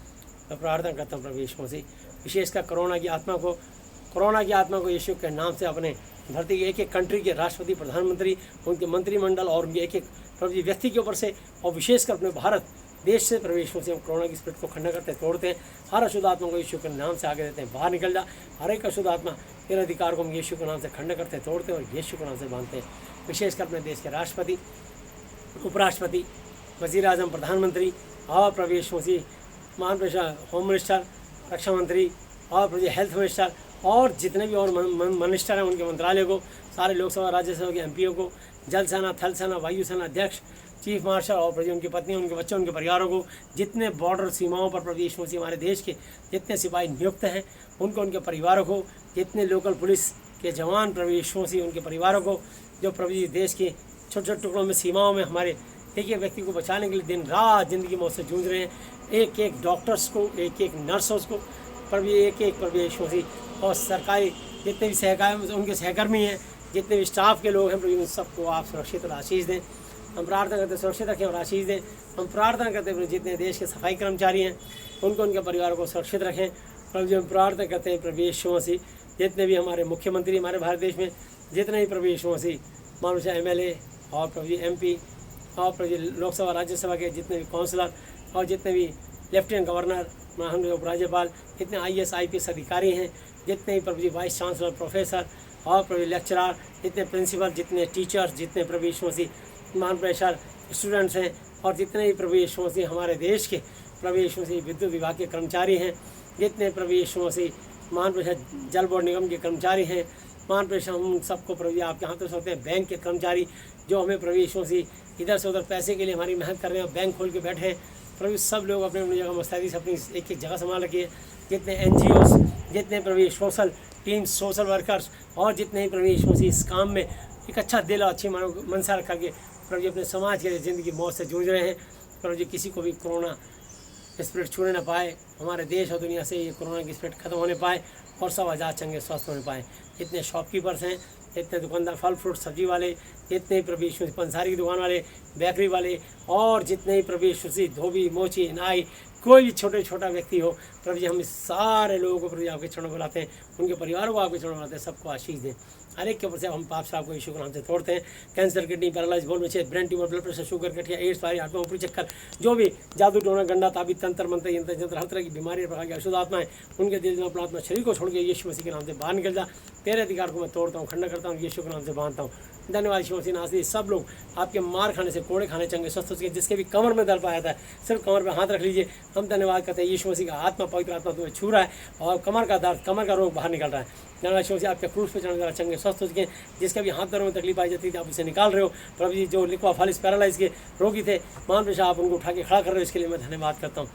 मैं प्रार्थना करता हूँ प्रभु यीशु मसीह, विशेषकर कोरोना की आत्मा को यीशु के नाम से अपने धरती के एक एक कंट्री के राष्ट्रपति, प्रधानमंत्री, उनके मंत्रिमंडल और उनके एक एक प्रभु जी व्यक्ति के ऊपर से और विशेषकर अपने भारत देश से प्रभु यीशु से हम कोरोना की स्पिरिट को खंडन करते हैं, तोड़ते हैं। हर अशुद्ध आत्मा को यीशु के नाम से आगे देते हैं, बाहर निकल जा। हर एक अशुद्ध आत्मा, तेरे अधिकार को हम यीशु के नाम से खंडन करते हैं, तोड़ते हैं और यीशु के नाम से बांधते हैं। विशेषकर अपने देश के राष्ट्रपति, उपराष्ट्रपति, वज़ीर आज़म, प्रधानमंत्री और प्रभु यीशु मसीह, महान होम मिनिस्टर, रक्षा मंत्री और प्रभु हेल्थ मिनिस्टर और जितने भी और मिनिस्टर हैं उनके मंत्रालय को, सारे लोकसभा, राज्यसभा के एमपीओ को, जल सेना, थल सेना, वायु सेना अध्यक्ष, चीफ मार्शल और प्रभु उनकी पत्नी, उनके बच्चे, उनके परिवारों को, जितने बॉर्डर सीमाओं पर प्रभु यीशु मसीह हमारे देश के जितने सिपाही नियुक्त हैं उनको, उनके परिवारों को, जितने लोकल पुलिस के जवान प्रभु यीशु मसीह उनके परिवारों को, जो प्रभु जी देश के छोटे छोटे टुकड़ों में, सीमाओं में हमारे एक एक व्यक्ति को बचाने के लिए दिन रात ज़िंदगी मौत से जूझ रहे हैं, एक एक डॉक्टर्स को, एक एक नर्सों को, प्रभु एक एक प्रभु यीशु मसीह और सरकारी जितने भी सहकारी उनके सहकर्मी हैं, जितने भी स्टाफ के लोग हैं प्रभु उन सबको आप सुरक्षित और आशीष दें। हम प्रार्थना करते सुरक्षित रखें और आशीष दें। हम प्रार्थना करते प्रभु जितने देश के सफाई कर्मचारी हैं उनको, उनके परिवारों को सुरक्षित रखें प्रभु जी। हम प्रार्थना करते हैं प्रभु यीशु मसीह, जितने भी हमारे मुख्यमंत्री हमारे भारत देश में, जितने भी प्रभु यीशु मसीह मानुष MLA और प्रभु जी MP और प्रभु जी लोकसभा, राज्यसभा के जितने भी काउंसलर और जितने भी लेफ्टिनेंट गवर्नर, महान उपराज्यपाल, जितने IAS IPS अधिकारी हैं, जितने भी प्रभु जी वाइस चांसलर, प्रोफेसर और प्रभु लेक्चरर, जितने प्रिंसिपल, जितने टीचर्स, जितने प्रभु यीशु मसीह महान प्रेशर स्टूडेंट्स हैं और जितने भी प्रभु यीशु मसीह हमारे देश के प्रभु यीशु मसीह विद्युत विभाग के कर्मचारी हैं, जितने प्रभु यीशु मसीह महान प्रेशर जल बोर्ड निगम के कर्मचारी हैं, मान पेश हम सबको प्रभु जी आपके हाथों से होते हैं। बैंक के कर्मचारी जो हमें प्रभु यीशु मसीह इधर से उधर पैसे के लिए हमारी मेहनत कर रहे हैं, बैंक खोल के बैठे हैं प्रभु, सब लोग अपने अपनी जगह मुस्तैदी से अपनी एक एक जगह संभाल रखिए। जितने NGOs, जितने प्रभु ये सोशल टीम्स, सोशल वर्कर्स और जितने ही प्रभु यीशु मसीह इस काम में एक अच्छा दिल और अच्छी मनसा रखा के प्रभु जी अपने समाज के ज़िंदगी मौत से जूझ रहे हैं। प्रभु जी किसी को भी कोरोना स्पिरिट छूने ना पाए, हमारे देश और दुनिया से ये कोरोना की स्पिरिट खत्म होने पाए और सब आज़ाद चंगे स्वस्थ होने पाए। जितने शॉपकीपर्स हैं, जितने दुकानदार फल फ्रूट सब्जी वाले, जितने प्रभु यीशु पंसारी की दुकान वाले, बेकरी वाले और जितने ही प्रभु यीशु से धोबी मोची नाई कोई भी छोटा व्यक्ति हो प्रभु जी, हम इस सारे लोगों को प्रभु जी आपके चरणों बुलाते हैं, उनके परिवारों को आपके चरणों बुलाते हैं, सबको आशीष दें। हर एक के ऊपर से हम पाप साहब को यीशु के नाम से तोड़ते हैं। कैंसर, किडनी, पैरालाइज, बोन में छेद, brain tumour, blood pressure, sugar, गठिया, एड्स, सारी आत्मा, ऊपरी चक्कर, जो भी जादू टोना, गंडा ताबीज, तंत्र मंत्र, यंत्र जंत्र, हर तरह की बीमारी प्रकार की अशुद्ध आत्माएं उनके दिल में आत्मा शरीर को छोड़ के यीशु मसीह के नाम से बाहर निकल जा। तेरे अधिकार को मैं तोड़ता हूँ, खंडन करता हूँ, यीशु के नाम से बांधता हूँ। धन्यवाद यीशु मसीह नासरी। सब लोग आपके मार खाने से, कोड़े खाने चंगे स्वस्थ हो सके, जिसके भी कमर में दर्द पाया था सिर्फ कमर पे हाथ रख लीजिए। हम धन्यवाद करते हैं यीशु मसीह का आत्मा, पवित्र आत्मा तुम्हें छू रहा है और कमर का दर्द, कमर का रोग बाहर निकल रहा है। धन्यवाद यीशु मसीह, आपके क्रूस पे चढ़ने वाला चंगे स्वस्थ हो सके, जिसका भी हाथ पैरों में तकलीफ आई जाती थी आप उसे निकाल रहे हो प्रभु जी। जो लिक्वा फालिस पैरालाइज के रोगी थे, मान पेशा आप उनको उठा के खड़ा कर रहे हो, इसके लिए मैं धन्यवाद करता हूँ।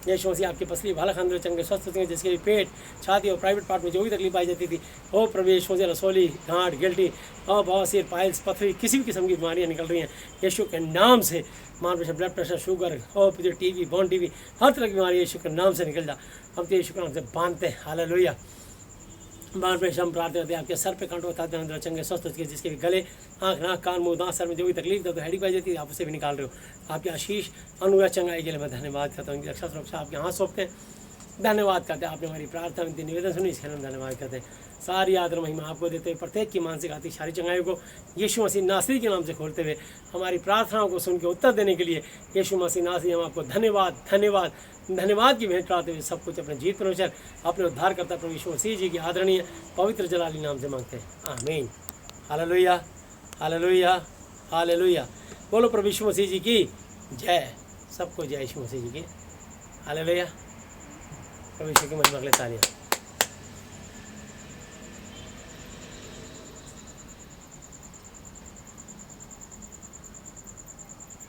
यीशु मसीह आपकी पसली भाला खान चंगे स्वस्थ होते हैं, जिसके भी पेट, छाती और प्राइवेट पार्ट में जो भी तकलीफ आई जाती थी, ओ प्रभु यीशु मसीह रसोली, गांठ, गिल्टी और बवासीर, पाइल्स, पथरी, किसी भी किस्म की बीमारियां निकल रही हैं यीशु के नाम से। मान पेशा ब्लड प्रेशर, शुगर और TB, बोन TB, हर तरह की बीमारी यीशु के नाम से निकल जा। हम तो यीशु के नाम से बांधते हैं। हालेलुया। बार पेश हम प्रार्थना करते हैं आपके सर पे कंट्रोल था, अंदर चंगे स्वस्थ होती है, जिसके भी गले, आँख, नाक, कान, मुँह, दांत, सर में जो भी तकलीफ था तो हेडी पाई जाती है, आप उसे भी निकाल रहे हो। आपकी आशीष अनुग्रह चंगाई के लिए मैं धन्यवाद करता हूँ। रक्षा सुरक्षा आपके हाथ सौंपते हैं, धन्यवाद करते हैं। आपने हमारी प्रार्थना विनती निवेदन सुनी, इसके लिए हम धन्यवाद करते हैं। सारी आदर महिमा आपको देते हुए प्रत्येक की मानसिक आर्थिक सारी चंगाई को यीशु मसीह नासरी के नाम से खोलते हुए हमारी प्रार्थनाओं को सुन के उत्तर देने के लिए यीशु मसीह नासरी हम आपको धन्यवाद धन्यवाद धन्यवाद की भेंट कराते हुए सब कुछ अपने जीत परमेश्वर अपने उद्धार करता प्रभु यीशु मसीह जी की आदरणीय पवित्र जलाली नाम से मांगते हैं, आमीन। Hallelujah, hallelujah, hallelujah. बोलो प्रभु यीशु मसीह जी की जय। सबको जय यीशु मसीह जी की। हालेलुया। प्रभु यीशु की महिमा के लिए तालियां।